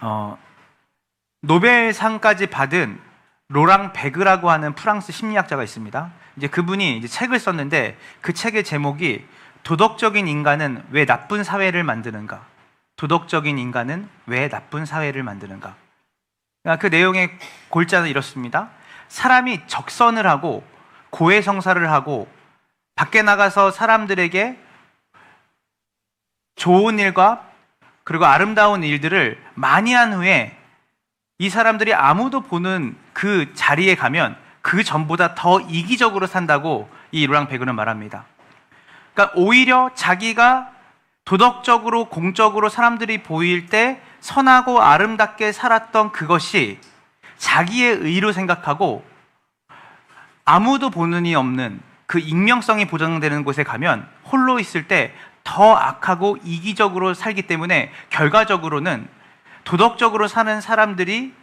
어, 노벨상까지 받은 로랑 베그라고 하는 프랑스 심리학자가 있습니다. 이제 그분이 이제 책을 썼는데 그 책의 제목이 도덕적인 인간은 왜 나쁜 사회를 만드는가? 도덕적인 인간은 왜 나쁜 사회를 만드는가? 그 내용의 골자는 이렇습니다. 사람이 적선을 하고 고해성사를 하고 밖에 나가서 사람들에게 좋은 일과 그리고 아름다운 일들을 많이 한 후에 이 사람들이 아무도 보는 그 자리에 가면 그 전보다 더 이기적으로 산다고 이 로랑 베그는 말합니다. 그러니까 오히려 자기가 도덕적으로 공적으로 사람들이 보일 때 선하고 아름답게 살았던 그것이 자기의 의로 생각하고 아무도 보는 이 없는 그 익명성이 보장되는 곳에 가면 홀로 있을 때 더 악하고 이기적으로 살기 때문에 결과적으로는 도덕적으로 사는 사람들이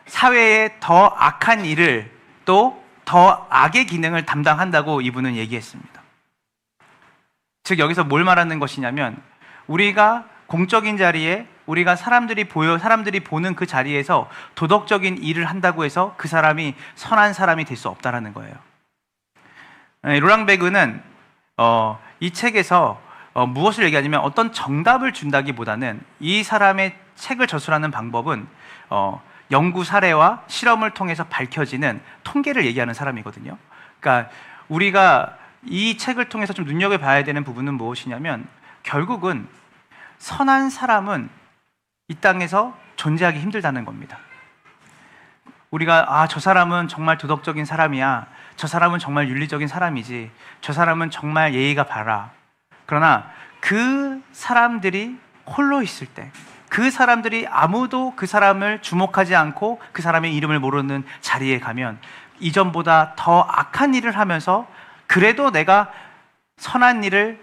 사회에 더 악한 일을 또 더 악의 기능을 담당한다고 이분은 얘기했습니다. 즉 여기서 뭘 말하는 것이냐면 우리가 공적인 자리에 우리가 사람들이 보는 그 자리에서 도덕적인 일을 한다고 해서 그 사람이 선한 사람이 될 수 없다라는 거예요. 로랑 베그는 이 책에서 무엇을 얘기하냐면 어떤 정답을 준다기보다는 이 사람의 책을 저술하는 방법은 연구 사례와 실험을 통해서 밝혀지는 통계를 얘기하는 사람이거든요. 그러니까 우리가 이 책을 통해서 좀 눈여겨봐야 되는 부분은 무엇이냐면 결국은 선한 사람은 이 땅에서 존재하기 힘들다는 겁니다. 우리가 저 사람은 정말 도덕적인 사람이야, 저 사람은 정말 윤리적인 사람이지, 저 사람은 정말 예의가 바라. 그러나 그 사람들이 홀로 있을 때, 그 사람들이 아무도 그 사람을 주목하지 않고 그 사람의 이름을 모르는 자리에 가면 이전보다 더 악한 일을 하면서 그래도 내가 선한 일을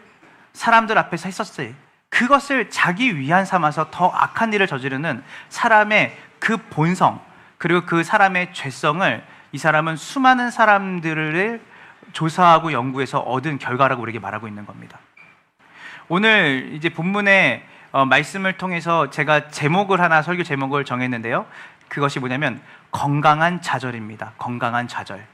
사람들 앞에서 했었지, 그것을 자기 위안 삼아서 더 악한 일을 저지르는 사람의 그 본성, 그리고 그 사람의 죄성을 이 사람은 수많은 사람들을 조사하고 연구해서 얻은 결과라고 우리에게 말하고 있는 겁니다. 오늘 이제 본문의 말씀을 통해서 제가 설교 제목을 정했는데요. 그것이 뭐냐면 건강한 좌절입니다. 건강한 좌절.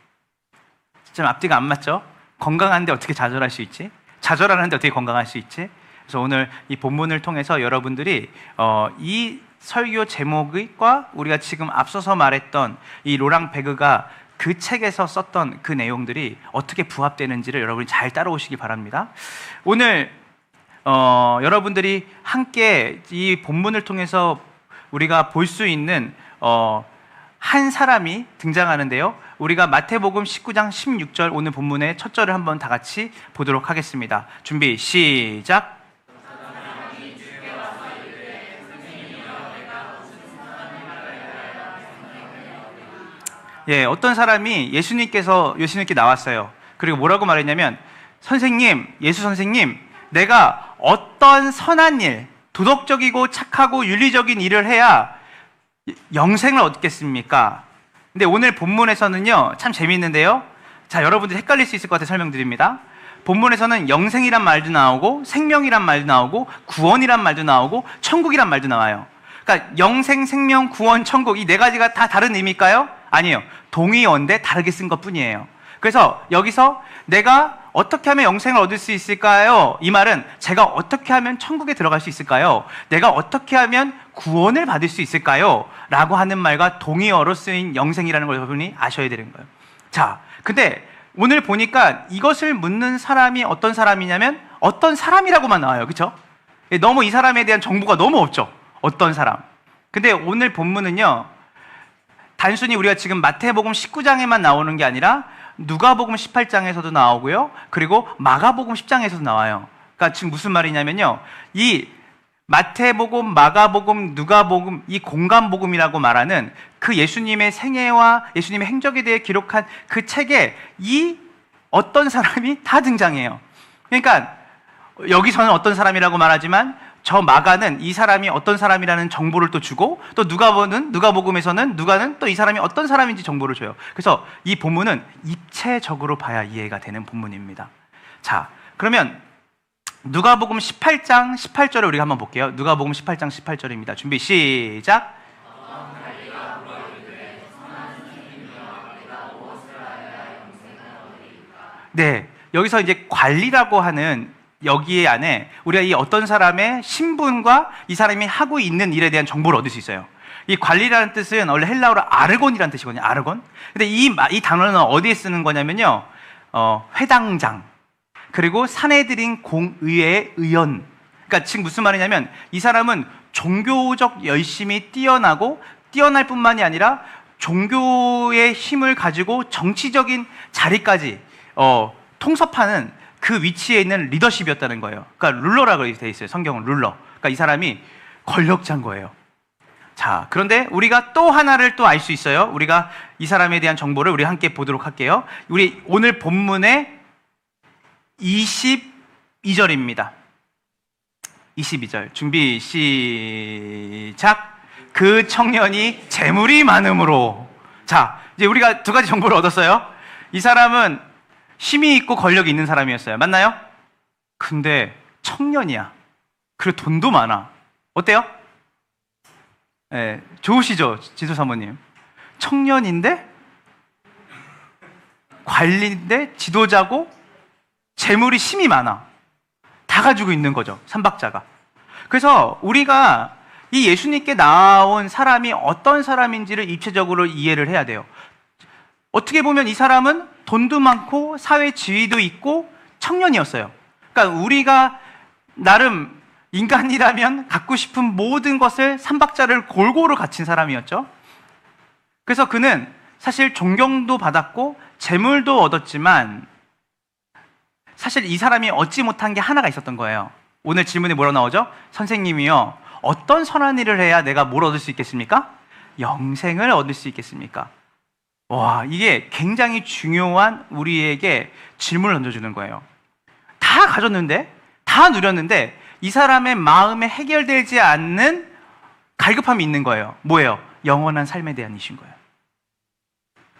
좀 앞뒤가 안 맞죠? 건강한데 어떻게 좌절할 수 있지? 좌절하는데 어떻게 건강할 수 있지? 그래서 오늘 이 본문을 통해서 여러분들이 이 설교 제목과 우리가 지금 앞서서 말했던 이 로랑 베그가 그 책에서 썼던 그 내용들이 어떻게 부합되는지를 여러분이 잘 따라오시기 바랍니다. 오늘 여러분들이 함께 이 본문을 통해서 우리가 볼 수 있는 한 사람이 등장하는데요. 우리가 마태복음 19장 16절 오늘 본문의 첫 절을 한번 다 같이 보도록 하겠습니다. 준비 시작. 예, 어떤 사람이 예수님께 나왔어요. 그리고 뭐라고 말했냐면, 예수 선생님, 내가 어떤 선한 일, 도덕적이고 착하고 윤리적인 일을 해야 영생을 얻겠습니까? 근데 오늘 본문에서는요, 참 재미있는데요. 자, 여러분들 헷갈릴 수 있을 것 같아서 설명드립니다. 본문에서는 영생이란 말도 나오고, 생명이란 말도 나오고, 구원이란 말도 나오고, 천국이란 말도 나와요. 그러니까 영생, 생명, 구원, 천국 이 네 가지가 다 다른 의미일까요? 아니에요. 동의어인데 다르게 쓴 것뿐이에요. 그래서 여기서 내가 어떻게 하면 영생을 얻을 수 있을까요? 이 말은 제가 어떻게 하면 천국에 들어갈 수 있을까요? 내가 어떻게 하면 구원을 받을 수 있을까요? 라고 하는 말과 동의어로 쓰인 영생이라는 걸 여러분이 아셔야 되는 거예요. 자, 근데 오늘 보니까 이것을 묻는 사람이 어떤 사람이냐면 어떤 사람이라고만 나와요. 그렇죠? 너무 이 사람에 대한 정보가 너무 없죠. 어떤 사람. 근데 오늘 본문은요, 단순히 우리가 지금 마태복음 19장에만 나오는 게 아니라 누가복음 18장에서도 나오고요, 그리고 마가복음 10장에서도 나와요. 그러니까 지금 무슨 말이냐면요, 이 마태복음, 마가복음, 누가복음, 이 공간복음이라고 말하는 그 예수님의 생애와 예수님의 행적에 대해 기록한 그 책에 이 어떤 사람이 다 등장해요. 그러니까 여기서는 어떤 사람이라고 말하지만 저 마가는 이 사람이 어떤 사람이라는 정보를 또 주고, 또 누가복음에서는 누가는 또 이 사람이 어떤 사람인지 정보를 줘요. 그래서 이 본문은 입체적으로 봐야 이해가 되는 본문입니다. 자, 그러면 누가복음 18장 18절을 우리가 한번 볼게요. 누가복음 18장 18절입니다. 준비 시작. 네, 여기서 이제 관리라고 하는 여기에 안에 우리가 이 어떤 사람의 신분과 이 사람이 하고 있는 일에 대한 정보를 얻을 수 있어요. 이 관리라는 뜻은 원래 헬라어로 아르곤이라는 뜻이거든요. 아르곤. 근데 이 단어는 어디에 쓰는 거냐면요. 회당장, 그리고 사내들인 공의회의 의원. 그러니까 지금 무슨 말이냐면 이 사람은 종교적 열심이 뛰어날 뿐만이 아니라 종교의 힘을 가지고 정치적인 자리까지 통섭하는 그 위치에 있는 리더십이었다는 거예요. 그러니까 룰러라고 되어 있어요. 성경은 룰러. 그러니까 이 사람이 권력자인 거예요. 자, 그런데 우리가 또 하나를 또 알 수 있어요. 우리가 이 사람에 대한 정보를 우리 함께 보도록 할게요. 우리 오늘 본문의 22절입니다. 22절. 준비 시작. 그 청년이 재물이 많음으로. 자, 이제 우리가 두 가지 정보를 얻었어요. 이 사람은 힘이 있고 권력이 있는 사람이었어요. 맞나요? 근데 청년이야. 그리고 돈도 많아. 어때요? 네, 좋으시죠? 지도 사모님. 청년인데 관리인데 지도자고 재물이 힘이 많아. 다 가지고 있는 거죠. 삼박자가. 그래서 우리가 이 예수님께 나온 사람이 어떤 사람인지를 입체적으로 이해를 해야 돼요. 어떻게 보면 이 사람은 돈도 많고 사회 지위도 있고 청년이었어요. 그러니까 우리가 나름 인간이라면 갖고 싶은 모든 것을 삼박자를 골고루 갖춘 사람이었죠. 그래서 그는 사실 존경도 받았고 재물도 얻었지만 사실 이 사람이 얻지 못한 게 하나가 있었던 거예요. 오늘 질문에 뭐라고 나오죠? 선생님이요, 어떤 선한 일을 해야 내가 뭘 얻을 수 있겠습니까? 영생을 얻을 수 있겠습니까? 와, 이게 굉장히 중요한 우리에게 질문을 던져주는 거예요. 다 가졌는데, 다 누렸는데 이 사람의 마음에 해결되지 않는 갈급함이 있는 거예요. 뭐예요? 영원한 삶에 대한 이슈인 거예요.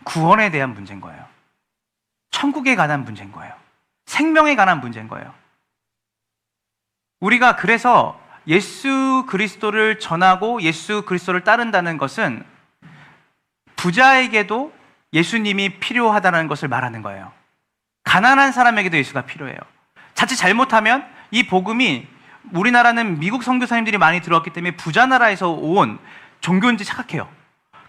구원에 대한 문제인 거예요. 천국에 관한 문제인 거예요. 생명에 관한 문제인 거예요. 우리가 그래서 예수 그리스도를 전하고 예수 그리스도를 따른다는 것은 부자에게도 예수님이 필요하다는 것을 말하는 거예요. 가난한 사람에게도 예수가 필요해요. 자칫 잘못하면 이 복음이, 우리나라는 미국 선교사님들이 많이 들어왔기 때문에 부자 나라에서 온 종교인지 착각해요.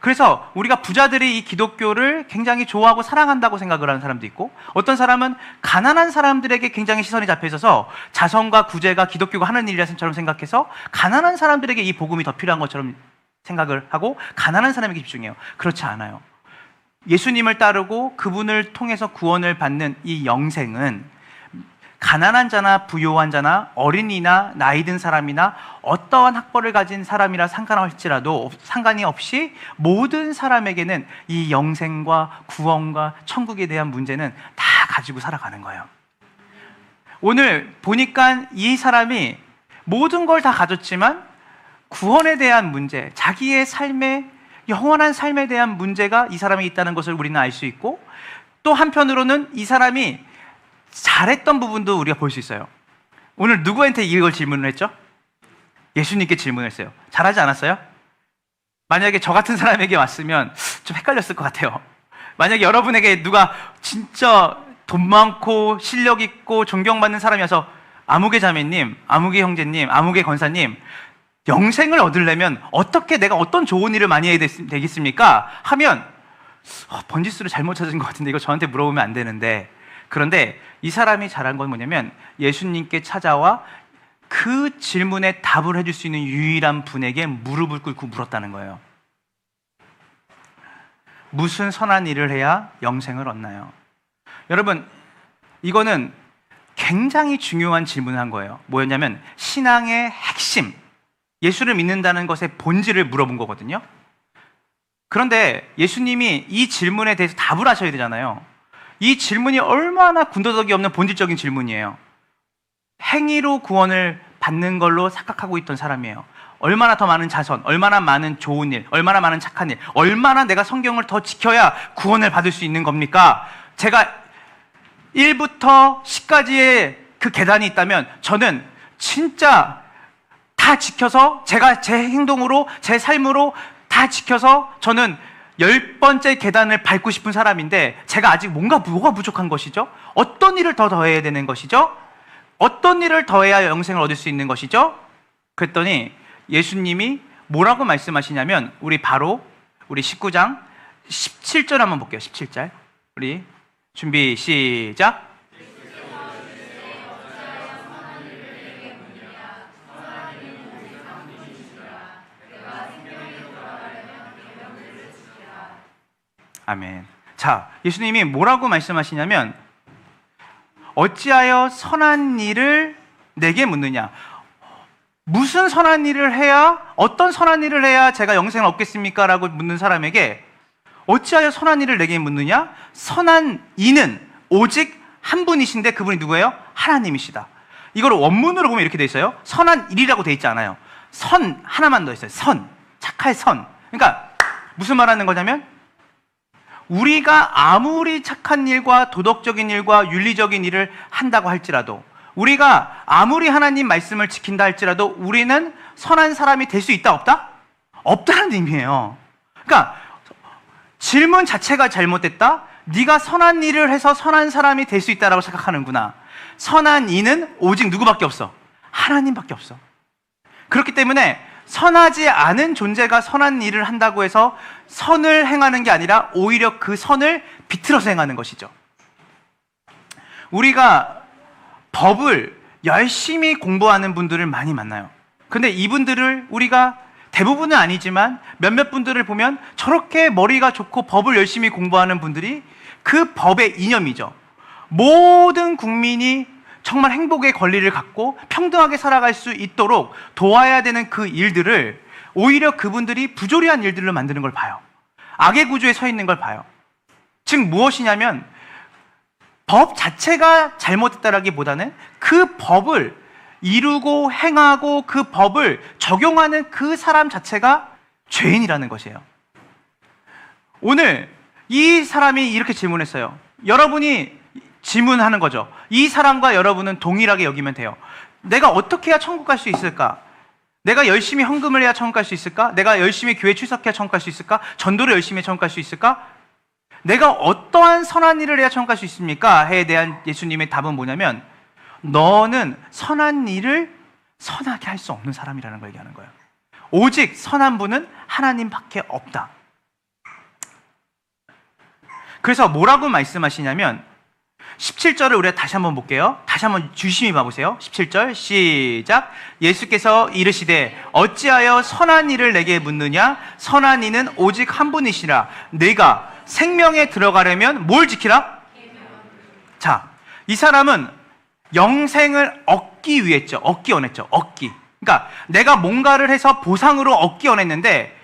그래서 우리가 부자들이 이 기독교를 굉장히 좋아하고 사랑한다고 생각을 하는 사람도 있고, 어떤 사람은 가난한 사람들에게 굉장히 시선이 잡혀 있어서 자선과 구제가 기독교가 하는 일이라처럼 생각해서 가난한 사람들에게 이 복음이 더 필요한 것처럼 생각을 하고 가난한 사람에게 집중해요. 그렇지 않아요. 예수님을 따르고 그분을 통해서 구원을 받는 이 영생은 가난한 자나 부요한 자나 어린이나 나이 든 사람이나 어떠한 학벌을 가진 사람이라 상관이 없이 모든 사람에게는 이 영생과 구원과 천국에 대한 문제는 다 가지고 살아가는 거예요. 오늘 보니까 이 사람이 모든 걸 다 가졌지만 구원에 대한 문제, 자기의 삶의 영원한 삶에 대한 문제가 이 사람에 있다는 것을 우리는 알 수 있고, 또 한편으로는 이 사람이 잘했던 부분도 우리가 볼 수 있어요. 오늘 누구한테 이걸 질문을 했죠? 예수님께 질문을 했어요. 잘하지 않았어요? 만약에 저 같은 사람에게 왔으면 좀 헷갈렸을 것 같아요. 만약에 여러분에게 누가 진짜 돈 많고 실력 있고 존경받는 사람이 와서 아무개 자매님, 아무개 형제님, 아무개 권사님, 영생을 얻으려면 어떻게, 내가 어떤 좋은 일을 많이 해야 되겠습니까? 하면 번지수를 잘못 찾은 것 같은데 이거 저한테 물어보면 안 되는데, 그런데 이 사람이 잘한 건 뭐냐면 예수님께 찾아와 그 질문에 답을 해줄 수 있는 유일한 분에게 무릎을 꿇고 물었다는 거예요. 무슨 선한 일을 해야 영생을 얻나요? 여러분, 이거는 굉장히 중요한 질문을 한 거예요. 뭐였냐면 신앙의 핵심, 예수를 믿는다는 것의 본질을 물어본 거거든요. 그런데 예수님이 이 질문에 대해서 답을 하셔야 되잖아요. 이 질문이 얼마나 군더더기 없는 본질적인 질문이에요. 행위로 구원을 받는 걸로 착각하고 있던 사람이에요. 얼마나 더 많은 자선, 얼마나 많은 좋은 일, 얼마나 많은 착한 일, 얼마나 내가 성경을 더 지켜야 구원을 받을 수 있는 겁니까? 제가 1부터 10까지의 그 계단이 있다면 저는 진짜 다 지켜서 제가 제 행동으로 제 삶으로 다 지켜서 저는 10번째 계단을 밟고 싶은 사람인데 제가 아직 뭐가 부족한 것이죠? 어떤 일을 더 더해야 되는 것이죠? 어떤 일을 더해야 영생을 얻을 수 있는 것이죠? 그랬더니 예수님이 뭐라고 말씀하시냐면 우리 19장 17절 한번 볼게요. 17절 우리 준비 시작. 아멘. 자, 예수님이 뭐라고 말씀하시냐면 어찌하여 선한 일을 내게 묻느냐? 무슨 선한 일을 해야, 어떤 선한 일을 해야 제가 영생을 얻겠습니까? 라고 묻는 사람에게 어찌하여 선한 일을 내게 묻느냐? 선한 이는 오직 한 분이신데 그분이 누구예요? 하나님이시다. 이걸 원문으로 보면 이렇게 돼 있어요. 선한 일이라고 돼 있지 않아요. 선 하나만 더 있어요. 선, 착할 선. 그러니까 무슨 말하는 거냐면 우리가 아무리 착한 일과 도덕적인 일과 윤리적인 일을 한다고 할지라도, 우리가 아무리 하나님 말씀을 지킨다 할지라도 우리는 선한 사람이 될 수 있다 없다? 없다는 의미예요. 그러니까 질문 자체가 잘못됐다. 네가 선한 일을 해서 선한 사람이 될 수 있다라고 생각하는구나. 선한 이는 오직 누구밖에 없어? 하나님밖에 없어. 그렇기 때문에 선하지 않은 존재가 선한 일을 한다고 해서 선을 행하는 게 아니라 오히려 그 선을 비틀어서 행하는 것이죠. 우리가 법을 열심히 공부하는 분들을 많이 만나요. 근데 이분들을 우리가 대부분은 아니지만 몇몇 분들을 보면 저렇게 머리가 좋고 법을 열심히 공부하는 분들이 그 법의 이념이죠. 모든 국민이 정말 행복의 권리를 갖고 평등하게 살아갈 수 있도록 도와야 되는 그 일들을 오히려 그분들이 부조리한 일들로 만드는 걸 봐요. 악의 구조에 서 있는 걸 봐요. 즉 무엇이냐면 법 자체가 잘못됐다라기보다는 그 법을 이루고 행하고 그 법을 적용하는 그 사람 자체가 죄인이라는 것이에요. 오늘 이 사람이 이렇게 질문했어요. 여러분이 질문하는 거죠. 이 사람과 여러분은 동일하게 여기면 돼요. 내가 어떻게 해야 천국 갈 수 있을까? 내가 열심히 헌금을 해야 천국 갈 수 있을까? 내가 열심히 교회 출석해야 천국 갈 수 있을까? 전도를 열심히 해야 천국 갈 수 있을까? 내가 어떠한 선한 일을 해야 천국 갈 수 있습니까? 에 대한 예수님의 답은 뭐냐면 너는 선한 일을 선하게 할 수 없는 사람이라는 걸 얘기하는 거예요. 오직 선한 분은 하나님밖에 없다. 그래서 뭐라고 말씀하시냐면 17절을 우리가 다시 한번 볼게요. 다시 한번 주심히 봐보세요. 17절 시작. 예수께서 이르시되 어찌하여 선한 일을 내게 묻느냐? 선한 이는 오직 한 분이시라. 내가 생명에 들어가려면 뭘 지키라? 자, 이 사람은 영생을 얻기 위했죠. 얻기 원했죠. 얻기. 그러니까 내가 뭔가를 해서 보상으로 얻기 원했는데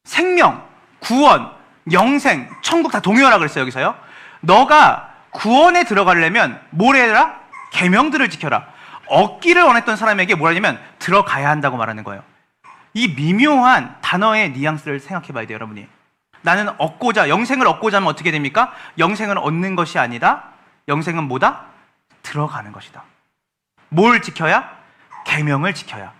생명, 구원, 영생, 천국 다 동요하라 그랬어요. 여기서요. 너가 구원에 들어가려면 뭘 해라? 계명들을 지켜라. 얻기를 원했던 사람에게 뭐라냐면 들어가야 한다고 말하는 거예요. 이 미묘한 단어의 뉘앙스를 생각해 봐야 돼요, 여러분이. 나는 영생을 얻고자 하면 어떻게 됩니까? 영생을 얻는 것이 아니라 영생은 뭐다? 들어가는 것이다. 뭘 지켜야? 계명을 지켜야.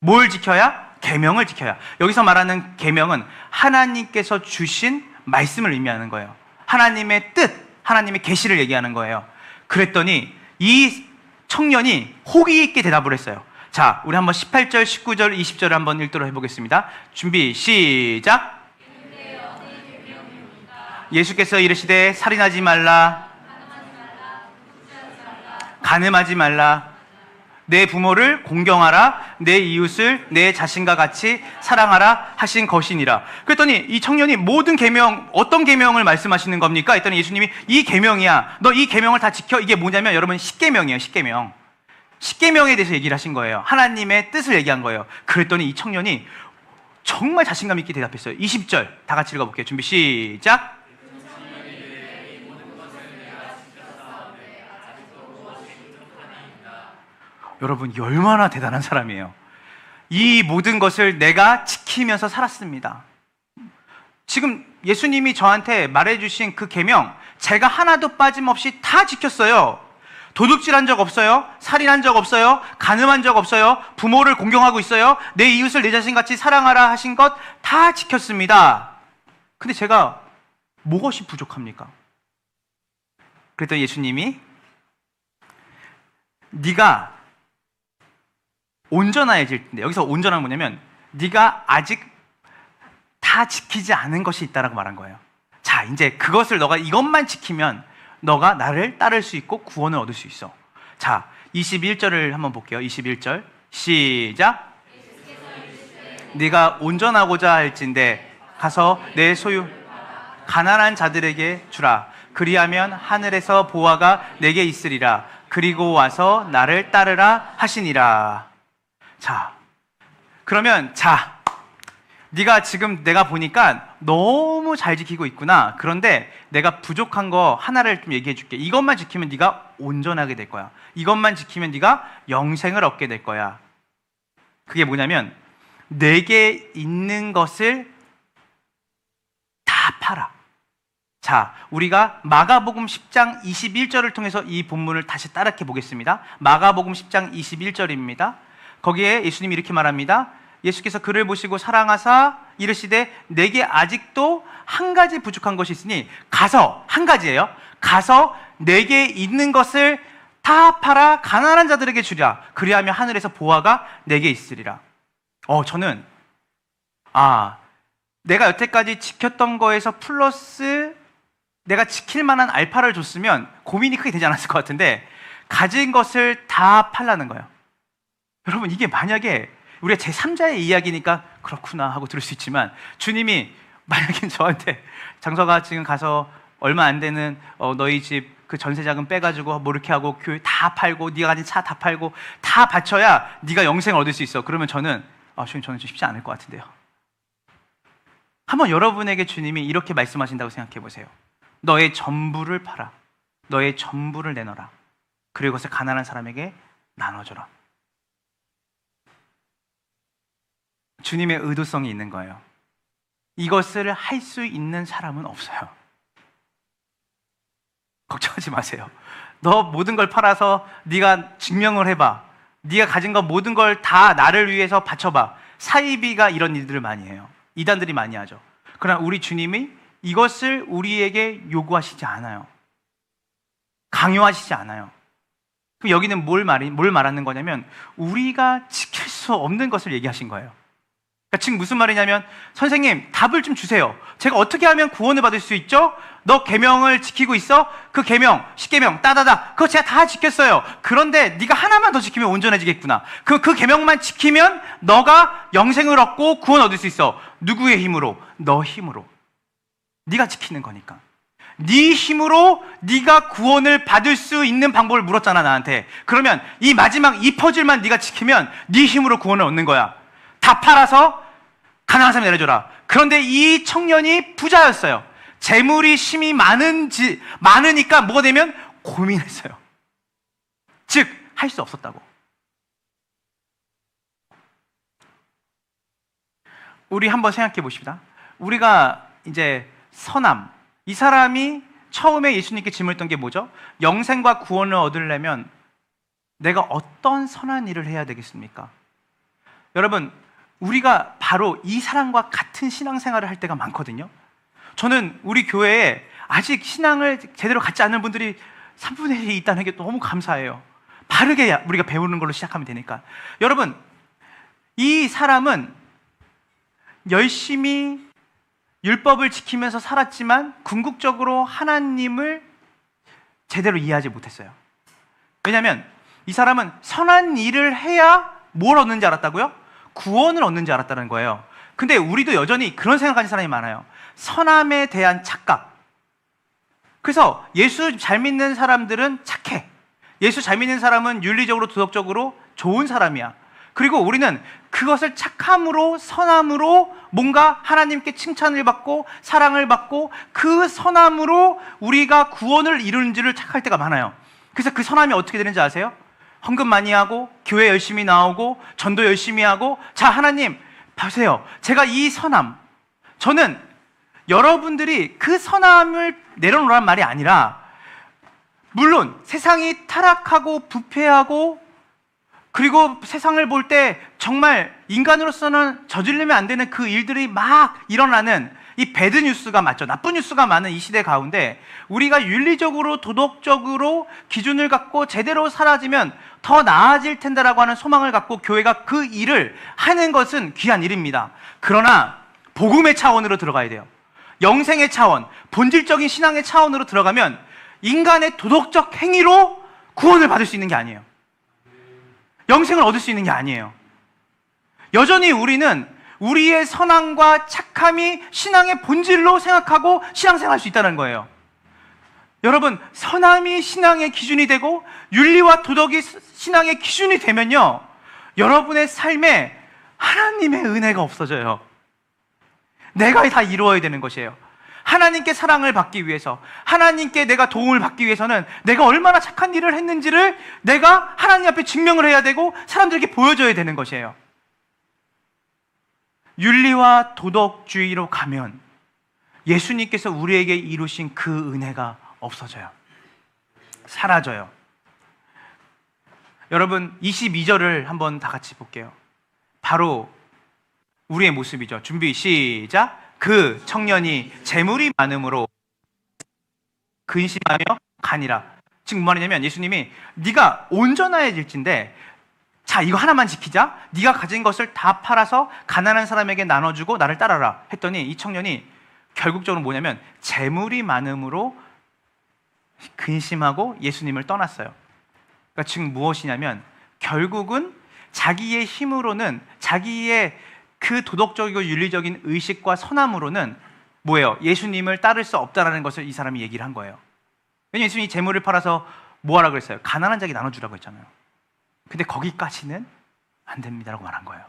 뭘 지켜야? 계명을 지켜야. 여기서 말하는 계명은 하나님께서 주신 말씀을 의미하는 거예요. 하나님의 뜻, 하나님의 계시를 얘기하는 거예요. 그랬더니 이 청년이 호기 있게 대답을 했어요. 자, 우리 한번 18절, 19절, 20절을 한번 읽도록 해보겠습니다. 준비 시작. 예수께서 이르시되 살인하지 말라, 간음하지 말라, 내 부모를 공경하라, 내 이웃을 내 자신과 같이 사랑하라 하신 것이니라. 그랬더니 이 청년이 모든 계명, 어떤 계명을 말씀하시는 겁니까? 했더니 예수님이 이 계명이야. 너 이 계명을 다 지켜. 이게 뭐냐면 여러분 십계명이에요. 십계명. 십계명에 대해서 얘기를 하신 거예요. 하나님의 뜻을 얘기한 거예요. 그랬더니 이 청년이 정말 자신감 있게 대답했어요. 20절 다 같이 읽어볼게요. 준비 시작. 여러분 얼마나 대단한 사람이에요. 이 모든 것을 내가 지키면서 살았습니다. 지금 예수님이 저한테 말해주신 그 계명 제가 하나도 빠짐없이 다 지켰어요. 도둑질한 적 없어요? 살인한 적 없어요? 간음한 적 없어요? 부모를 공경하고 있어요? 내 이웃을 내 자신같이 사랑하라 하신 것 다 지켰습니다. 근데 제가 무엇이 부족합니까? 그랬더니 예수님이 네가 온전해질 텐데, 여기서 온전한 뭐냐면 네가 아직 다 지키지 않은 것이 있다라고 말한 거예요. 자, 이제 그것을 너가 이것만 지키면 너가 나를 따를 수 있고 구원을 얻을 수 있어. 자, 21절을 한번 볼게요. 21절 시작. 네가 온전하고자 할진대 가서 내 소유 가난한 자들에게 주라. 그리하면 하늘에서 보화가 내게 있으리라. 그리고 와서 나를 따르라 하시니라. 자, 그러면 네가 지금 내가 보니까 너무 잘 지키고 있구나. 그런데 내가 부족한 거 하나를 좀 얘기해 줄게. 이것만 지키면 네가 온전하게 될 거야. 이것만 지키면 네가 영생을 얻게 될 거야. 그게 뭐냐면 내게 있는 것을 다 팔아. 자, 우리가 마가복음 10장 21절을 통해서 이 본문을 다시 따라해 보겠습니다. 마가복음 10장 21절입니다. 거기에 예수님이 이렇게 말합니다. 예수께서 그를 보시고 사랑하사 이르시되 내게 아직도 한 가지 부족한 것이 있으니 가서, 한 가지예요. 가서 내게 있는 것을 다 팔아 가난한 자들에게 주리라. 그리하면 하늘에서 보화가 내게 있으리라. 저는 내가 여태까지 지켰던 거에서 플러스 내가 지킬 만한 알파를 줬으면 고민이 크게 되지 않았을 것 같은데 가진 것을 다 팔라는 거예요. 여러분, 이게 만약에 우리가 제3자의 이야기니까 그렇구나 하고 들을 수 있지만 주님이 만약에 저한테 장서가 지금 가서 얼마 안 되는 너희 집 그 전세자금 빼가지고 뭐 이렇게 하고 교회 다 팔고 네가 가진 차 다 팔고 다 바쳐야 네가 영생을 얻을 수 있어. 그러면 저는 주님, 저는 좀 쉽지 않을 것 같은데요. 한번 여러분에게 주님이 이렇게 말씀하신다고 생각해 보세요. 너의 전부를 팔아. 너의 전부를 내놔라. 그리고 그것을 가난한 사람에게 나눠줘라. 주님의 의도성이 있는 거예요. 이것을 할 수 있는 사람은 없어요. 걱정하지 마세요. 너 모든 걸 팔아서 네가 증명을 해봐. 네가 가진 거 모든 걸 다 나를 위해서 바쳐봐. 사이비가 이런 일들을 많이 해요. 이단들이 많이 하죠. 그러나 우리 주님이 이것을 우리에게 요구하시지 않아요. 강요하시지 않아요. 그럼 여기는 뭘 말하는 거냐면 우리가 지킬 수 없는 것을 얘기하신 거예요. 그러니까 지금 무슨 말이냐면 선생님, 답을 좀 주세요. 제가 어떻게 하면 구원을 받을 수 있죠? 너 계명을 지키고 있어? 그 계명, 10계명 따다다 그거 제가 다 지켰어요. 그런데 네가 하나만 더 지키면 온전해지겠구나. 그 계명만 지키면 너가 영생을 얻고 구원 얻을 수 있어. 누구의 힘으로? 너 힘으로. 네가 지키는 거니까. 네 힘으로 네가 구원을 받을 수 있는 방법을 물었잖아, 나한테. 그러면 이 마지막 이 퍼즐만 네가 지키면 네 힘으로 구원을 얻는 거야. 다 팔아서 가난한 사람에 내려줘라. 그런데 이 청년이 부자였어요. 재물이 심히 많으니까 뭐가 되면 고민했어요. 즉, 할 수 없었다고. 우리 한번 생각해 봅시다. 우리가 이제 서남, 이 사람이 처음에 예수님께 질문했던 게 뭐죠? 영생과 구원을 얻으려면 내가 어떤 선한 일을 해야 되겠습니까? 여러분, 우리가 바로 이 사람과 같은 신앙생활을 할 때가 많거든요. 저는 우리 교회에 아직 신앙을 제대로 갖지 않는 분들이 3분의 1이 있다는 게 너무 감사해요. 바르게 우리가 배우는 걸로 시작하면 되니까. 여러분, 이 사람은 열심히 율법을 지키면서 살았지만 궁극적으로 하나님을 제대로 이해하지 못했어요. 왜냐하면 이 사람은 선한 일을 해야 뭘 얻는지 알았다고요? 구원을 얻는지 알았다는 거예요. 근데 우리도 여전히 그런 생각하는 사람이 많아요. 선함에 대한 착각. 그래서 예수 잘 믿는 사람들은 착해. 예수 잘 믿는 사람은 윤리적으로 도덕적으로 좋은 사람이야. 그리고 우리는 그것을 착함으로, 선함으로 뭔가 하나님께 칭찬을 받고 사랑을 받고 그 선함으로 우리가 구원을 이루는지를 착할 때가 많아요. 그래서 그 선함이 어떻게 되는지 아세요? 헌금 많이 하고 교회 열심히 나오고 전도 열심히 하고, 자, 하나님 보세요, 제가 이 선함, 저는 여러분들이 그 선함을 내려놓으란 말이 아니라 물론 세상이 타락하고 부패하고 그리고 세상을 볼 때 정말 인간으로서는 저지르면 안 되는 그 일들이 막 일어나는 이 배드 뉴스가 맞죠. 나쁜 뉴스가 많은 이 시대 가운데 우리가 윤리적으로 도덕적으로 기준을 갖고 제대로 사라지면 더 나아질 텐데라고 하는 소망을 갖고 교회가 그 일을 하는 것은 귀한 일입니다. 그러나 복음의 차원으로 들어가야 돼요. 영생의 차원, 본질적인 신앙의 차원으로 들어가면 인간의 도덕적 행위로 구원을 받을 수 있는 게 아니에요. 영생을 얻을 수 있는 게 아니에요. 여전히 우리는 우리의 선함과 착함이 신앙의 본질로 생각하고 신앙생활할 수 있다는 거예요. 여러분, 선함이 신앙의 기준이 되고 윤리와 도덕이 신앙의 기준이 되면요, 여러분의 삶에 하나님의 은혜가 없어져요. 내가 다 이루어야 되는 것이에요. 하나님께 사랑을 받기 위해서, 하나님께 내가 도움을 받기 위해서는 내가 얼마나 착한 일을 했는지를 내가 하나님 앞에 증명을 해야 되고 사람들에게 보여줘야 되는 것이에요. 윤리와 도덕주의로 가면 예수님께서 우리에게 이루신 그 은혜가 없어져요. 사라져요. 여러분, 22절을 한번 다 같이 볼게요. 바로 우리의 모습이죠. 준비 시작. 그 청년이 재물이 많음으로 근심하며 가니라. 지금 뭐 말이냐면 예수님이 네가 온전해질진데 자, 이거 하나만 지키자. 네가 가진 것을 다 팔아서 가난한 사람에게 나눠주고 나를 따라라 했더니 이 청년이 결국적으로 뭐냐면 재물이 많음으로 근심하고 예수님을 떠났어요. 그러니까 지금 무엇이냐면 결국은 자기의 힘으로는, 자기의 그 도덕적이고 윤리적인 의식과 선함으로는 뭐예요? 예수님을 따를 수 없다라는 것을 이 사람이 얘기를 한 거예요. 왜냐면 예수님이 재물을 팔아서 뭐 하라고 그랬어요? 가난한 자에게 나눠주라고 했잖아요. 근데 거기까지는 안 됩니다라고 말한 거예요.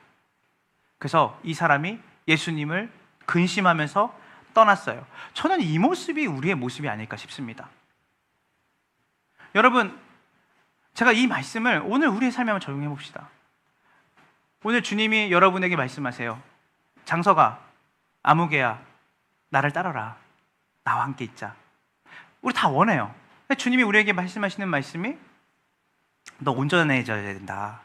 그래서 이 사람이 예수님을 근심하면서 떠났어요. 저는 이 모습이 우리의 모습이 아닐까 싶습니다. 여러분, 제가 이 말씀을 오늘 우리의 삶에 한번 적용해 봅시다. 오늘 주님이 여러분에게 말씀하세요. 장서가, 아무개야, 나를 따라라. 나와 함께 있자. 우리 다 원해요. 근데 주님이 우리에게 말씀하시는 말씀이 너 온전해져야 된다.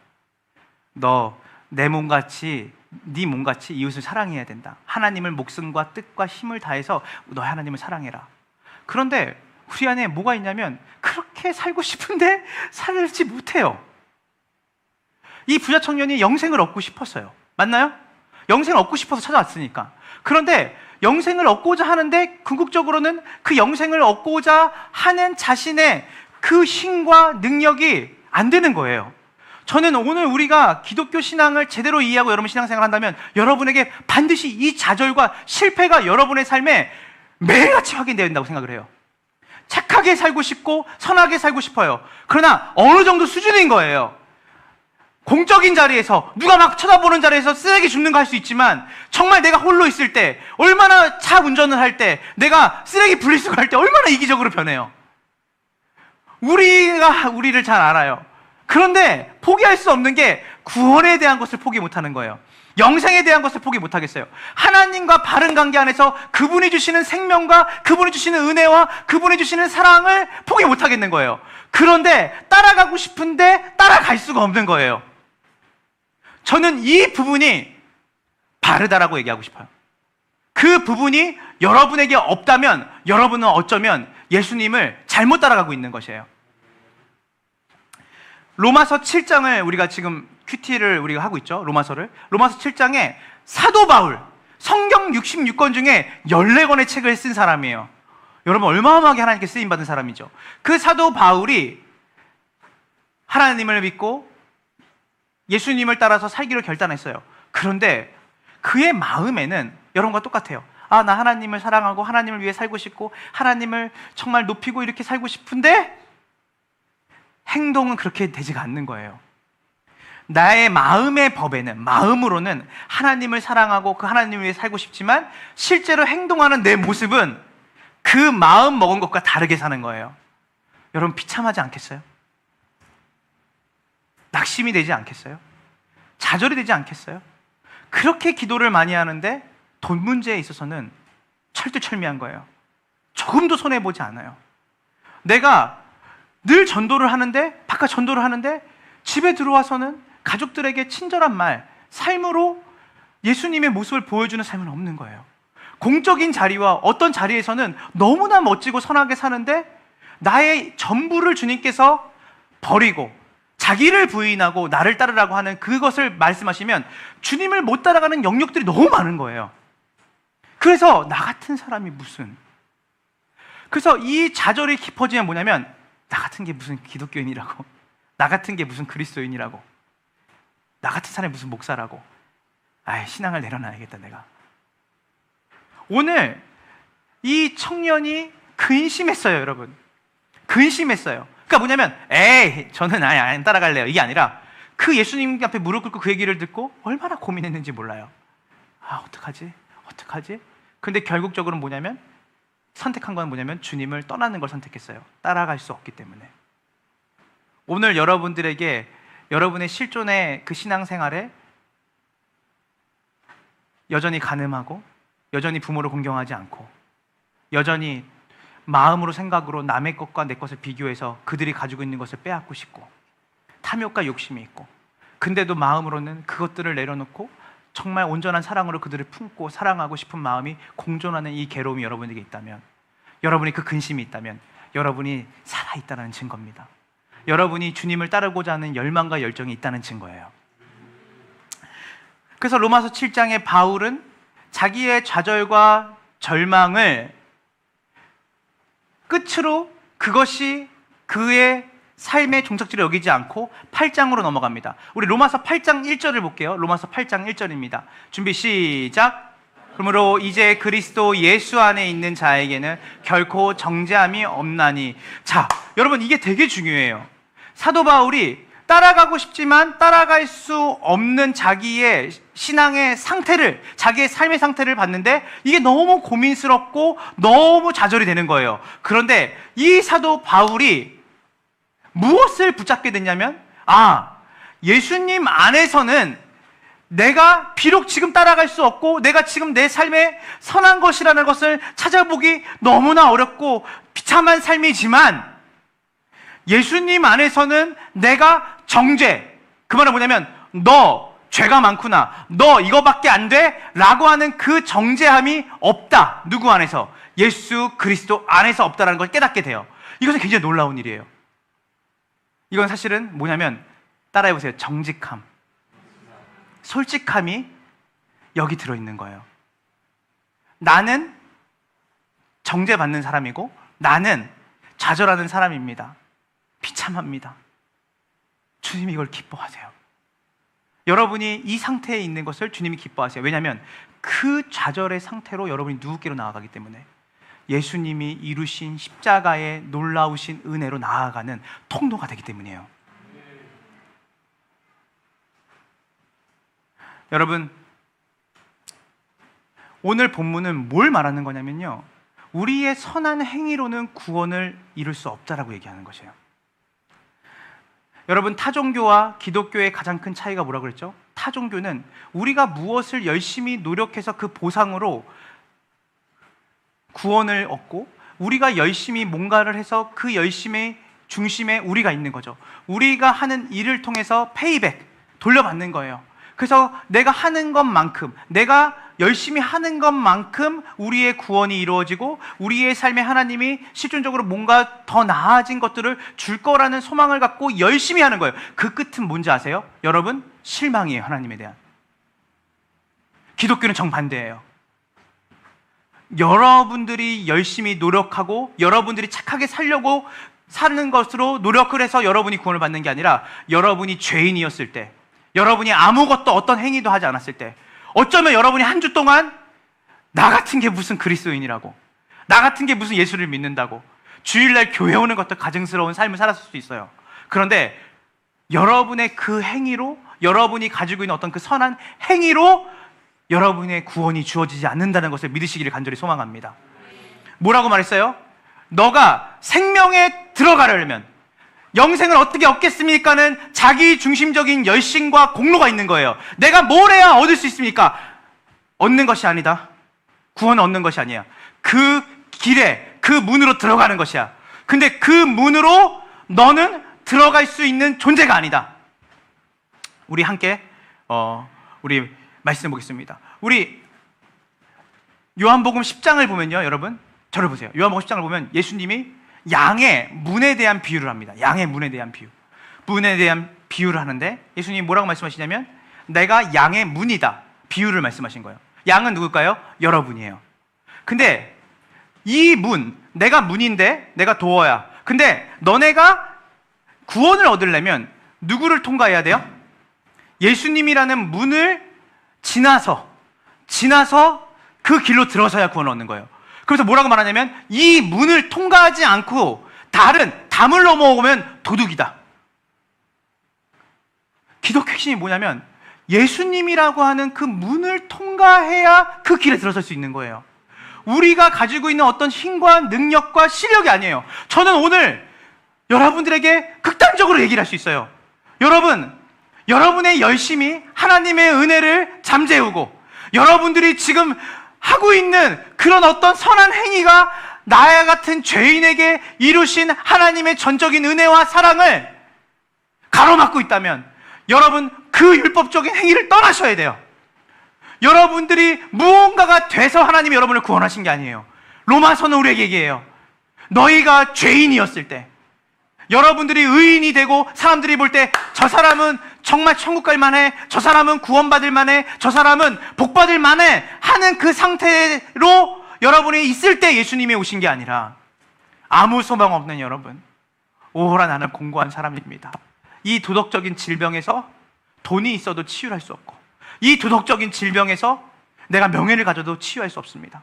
너 내 몸같이, 네 몸같이 이웃을 사랑해야 된다. 하나님을 목숨과 뜻과 힘을 다해서 너의 하나님을 사랑해라. 그런데 우리 안에 뭐가 있냐면 그렇게 살고 싶은데 살지 못해요. 이 부자 청년이 영생을 얻고 싶었어요. 맞나요? 영생을 얻고 싶어서 찾아왔으니까. 그런데 영생을 얻고자 하는데 궁극적으로는 그 영생을 얻고자 하는 자신의 그 힘과 능력이 안 되는 거예요. 저는 오늘 우리가 기독교 신앙을 제대로 이해하고 여러분 신앙생활을 한다면 여러분에게 반드시 이 좌절과 실패가 여러분의 삶에 매일같이 확인되어야 된다고 생각을 해요. 착하게 살고 싶고 선하게 살고 싶어요. 그러나 어느 정도 수준인 거예요. 공적인 자리에서 누가 막 쳐다보는 자리에서 쓰레기 줍는 거 할 수 있지만 정말 내가 홀로 있을 때, 얼마나 차 운전을 할 때, 내가 쓰레기 분리수거 할 때 얼마나 이기적으로 변해요. 우리가 우리를 잘 알아요. 그런데 포기할 수 없는 게 구원에 대한 것을 포기 못하는 거예요. 영생에 대한 것을 포기 못하겠어요. 하나님과 바른 관계 안에서 그분이 주시는 생명과 그분이 주시는 은혜와 그분이 주시는 사랑을 포기 못하겠는 거예요. 그런데 따라가고 싶은데 따라갈 수가 없는 거예요. 저는 이 부분이 바르다라고 얘기하고 싶어요. 그 부분이 여러분에게 없다면 여러분은 어쩌면 예수님을 잘못 따라가고 있는 것이에요. 로마서 7장을 우리가 지금 큐티를 우리가 하고 있죠. 로마서 7장에 사도 바울, 성경 66권 중에 14권의 책을 쓴 사람이에요. 여러분 얼마어마하게 하나님께 쓰임받은 사람이죠. 그 사도 바울이 하나님을 믿고 예수님을 따라서 살기로 결단했어요. 그런데 그의 마음에는 여러분과 똑같아요. 아, 나 하나님을 사랑하고 하나님을 위해 살고 싶고 하나님을 정말 높이고 이렇게 살고 싶은데 행동은 그렇게 되지가 않는 거예요. 나의 마음의 법에는, 마음으로는 하나님을 사랑하고 그 하나님을 위해 살고 싶지만 실제로 행동하는 내 모습은 그 마음 먹은 것과 다르게 사는 거예요. 여러분 비참하지 않겠어요? 낙심이 되지 않겠어요? 좌절이 되지 않겠어요? 그렇게 기도를 많이 하는데 돈 문제에 있어서는 철두철미한 거예요. 조금도 손해보지 않아요. 내가 늘 전도를 하는데, 바깥 전도를 하는데 집에 들어와서는 가족들에게 친절한 말, 삶으로 예수님의 모습을 보여주는 삶은 없는 거예요. 공적인 자리와 어떤 자리에서는 너무나 멋지고 선하게 사는데 나의 전부를 주님께서 버리고 자기를 부인하고 나를 따르라고 하는 그것을 말씀하시면 주님을 못 따라가는 영역들이 너무 많은 거예요. 그래서 나 같은 사람이 무슨, 그래서 이 좌절이 깊어지면 뭐냐면 나 같은 게 무슨 기독교인이라고, 나 같은 게 무슨 그리스도인이라고, 나 같은 사람이 무슨 목사라고, 아이 신앙을 내려놔야겠다 내가. 오늘 이 청년이 근심했어요, 여러분. 근심했어요. 그러니까 뭐냐면 에이 저는 아예 안 따라갈래요 이게 아니라 그 예수님 앞에 무릎 꿇고 그 얘기를 듣고 얼마나 고민했는지 몰라요. 아 어떡하지? 근데 결국적으로는 뭐냐면 선택한 건 뭐냐면 주님을 떠나는 걸 선택했어요. 따라갈 수 없기 때문에. 오늘 여러분들에게 여러분의 실존의 그 신앙생활에 여전히 간음하고 여전히 부모를 공경하지 않고 여전히 마음으로 생각으로 남의 것과 내 것을 비교해서 그들이 가지고 있는 것을 빼앗고 싶고 탐욕과 욕심이 있고 근데도 마음으로는 그것들을 내려놓고 정말 온전한 사랑으로 그들을 품고 사랑하고 싶은 마음이 공존하는 이 괴로움이 여러분에게 있다면, 여러분이 그 근심이 있다면 여러분이 살아있다는 증거입니다. 여러분이 주님을 따르고자 하는 열망과 열정이 있다는 증거예요. 그래서 로마서 7장의 바울은 자기의 좌절과 절망을 끝으로 그것이 그의 삶의 종착지를 여기지 않고 8장으로 넘어갑니다. 우리 로마서 8장 1절을 볼게요. 로마서 8장 1절입니다. 준비 시작. 그러므로 이제 그리스도 예수 안에 있는 자에게는 결코 정죄함이 없나니. 자, 여러분 이게 되게 중요해요. 사도 바울이 따라가고 싶지만 따라갈 수 없는 자기의 신앙의 상태를, 자기의 삶의 상태를 봤는데 이게 너무 고민스럽고 너무 좌절이 되는 거예요. 그런데 이 사도 바울이 무엇을 붙잡게 됐냐면, 예수님 안에서는 내가 비록 지금 따라갈 수 없고 내가 지금 내 삶에 선한 것이라는 것을 찾아보기 너무나 어렵고 비참한 삶이지만 예수님 안에서는 내가 정죄, 그 말은 뭐냐면 너 죄가 많구나, 너 이거밖에 안 돼 라고 하는 그 정죄함이 없다. 누구 안에서? 예수 그리스도 안에서 없다라는 걸 깨닫게 돼요. 이것은 굉장히 놀라운 일이에요. 이건 사실은 뭐냐면 따라해보세요. 정직함, 솔직함이 여기 들어있는 거예요. 나는 정죄받는 사람이고 나는 좌절하는 사람입니다. 비참합니다. 주님이 이걸 기뻐하세요. 여러분이 이 상태에 있는 것을 주님이 기뻐하세요. 왜냐하면 그 좌절의 상태로 여러분이 누구께로 나아가기 때문에 예수님이 이루신 십자가의 놀라우신 은혜로 나아가는 통로가 되기 때문이에요. 여러분, 오늘 본문은 뭘 말하는 거냐면요, 우리의 선한 행위로는 구원을 이룰 수 없다라고 얘기하는 것이에요. 여러분, 타종교와 기독교의 가장 큰 차이가 뭐라고 그랬죠? 타종교는 우리가 무엇을 열심히 노력해서 그 보상으로 구원을 얻고 우리가 열심히 뭔가를 해서 그 열심의 중심에 우리가 있는 거죠. 우리가 하는 일을 통해서 페이백, 돌려받는 거예요. 그래서 내가 하는 것만큼, 내가 열심히 하는 것만큼 우리의 구원이 이루어지고 우리의 삶에 하나님이 실존적으로 뭔가 더 나아진 것들을 줄 거라는 소망을 갖고 열심히 하는 거예요. 그 끝은 뭔지 아세요? 여러분, 실망이에요. 하나님에 대한. 기독교는 정반대예요. 여러분들이 열심히 노력하고 여러분들이 착하게 살려고 사는 것으로 노력을 해서 여러분이 구원을 받는 게 아니라 여러분이 죄인이었을 때, 여러분이 아무것도 어떤 행위도 하지 않았을 때, 어쩌면 여러분이 한 주 동안 나 같은 게 무슨 그리스도인이라고, 나 같은 게 무슨 예수를 믿는다고 주일날 교회 오는 것도 가증스러운 삶을 살았을 수 있어요. 그런데 여러분의 그 행위로, 여러분이 가지고 있는 어떤 그 선한 행위로 여러분의 구원이 주어지지 않는다는 것을 믿으시기를 간절히 소망합니다. 뭐라고 말했어요? 너가 생명에 들어가려면, 영생을 어떻게 얻겠습니까는 자기 중심적인 열심과 공로가 있는 거예요. 내가 뭘 해야 얻을 수 있습니까? 얻는 것이 아니다. 구원을 얻는 것이 아니야. 그 길에, 그 문으로 들어가는 것이야. 근데 그 문으로 너는 들어갈 수 있는 존재가 아니다. 우리 함께 우리 말씀 보겠습니다. 우리 요한복음 10장을 보면요, 여러분 저를 보세요. 요한복음 10장을 보면 예수님이 양의 문에 대한 비유를 합니다. 양의 문에 대한 비유. 문에 대한 비유를 하는데 예수님이 뭐라고 말씀하시냐면 내가 양의 문이다. 비유를 말씀하신 거예요. 양은 누굴까요? 여러분이에요. 근데 이 문, 내가 문인데 내가 도어야. 근데 너네가 구원을 얻으려면 누구를 통과해야 돼요? 예수님이라는 문을 지나서 그 길로 들어서야 구원을 얻는 거예요. 그래서 뭐라고 말하냐면 이 문을 통과하지 않고 다른 담을 넘어오면 도둑이다. 기독교 핵심이 뭐냐면 예수님이라고 하는 그 문을 통과해야 그 길에 들어설 수 있는 거예요. 우리가 가지고 있는 어떤 힘과 능력과 실력이 아니에요. 저는 오늘 여러분들에게 극단적으로 얘기를 할 수 있어요. 여러분의 열심이 하나님의 은혜를 잠재우고 여러분들이 지금 하고 있는 그런 어떤 선한 행위가 나와 같은 죄인에게 이루신 하나님의 전적인 은혜와 사랑을 가로막고 있다면 여러분 그 율법적인 행위를 떠나셔야 돼요. 여러분들이 무언가가 돼서 하나님이 여러분을 구원하신 게 아니에요. 로마서는 우리에게 얘기해요. 너희가 죄인이었을 때 여러분들이 의인이 되고 사람들이 볼 때 저 사람은 정말 천국 갈 만해, 저 사람은 구원받을 만해, 저 사람은 복받을 만해 하는 그 상태로 여러분이 있을 때 예수님이 오신 게 아니라 아무 소망 없는 여러분, 오호라 나는 공고한 사람입니다. 이 도덕적인 질병에서 돈이 있어도 치유할 수 없고 이 도덕적인 질병에서 내가 명예를 가져도 치유할 수 없습니다.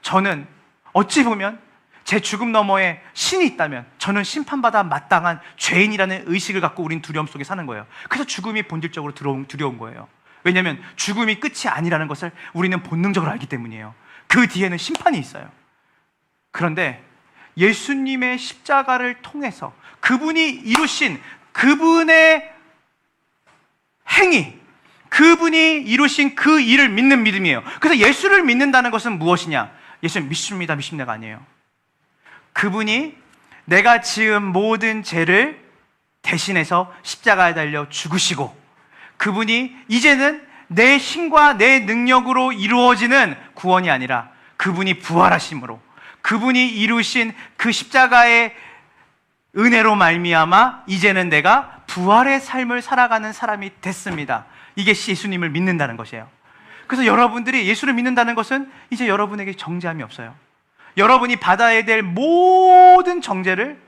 저는 어찌 보면 제 죽음 너머에 신이 있다면 저는 심판받아 마땅한 죄인이라는 의식을 갖고 우린 두려움 속에 사는 거예요. 그래서 죽음이 본질적으로 두려운 거예요. 왜냐하면 죽음이 끝이 아니라는 것을 우리는 본능적으로 알기 때문이에요. 그 뒤에는 심판이 있어요. 그런데 예수님의 십자가를 통해서 그분이 이루신 그분의 행위, 그분이 이루신 그 일을 믿는 믿음이에요. 그래서 예수를 믿는다는 것은 무엇이냐? 예수는 믿습니다가 아니에요. 그분이 내가 지은 모든 죄를 대신해서 십자가에 달려 죽으시고 그분이 이제는 내 힘과 내 능력으로 이루어지는 구원이 아니라 그분이 부활하심으로 그분이 이루신 그 십자가의 은혜로 말미암아 이제는 내가 부활의 삶을 살아가는 사람이 됐습니다. 이게 예수님을 믿는다는 것이에요. 그래서 여러분들이 예수를 믿는다는 것은 이제 여러분에게 정죄함이 없어요. 여러분이 받아야 될 모든 정죄를,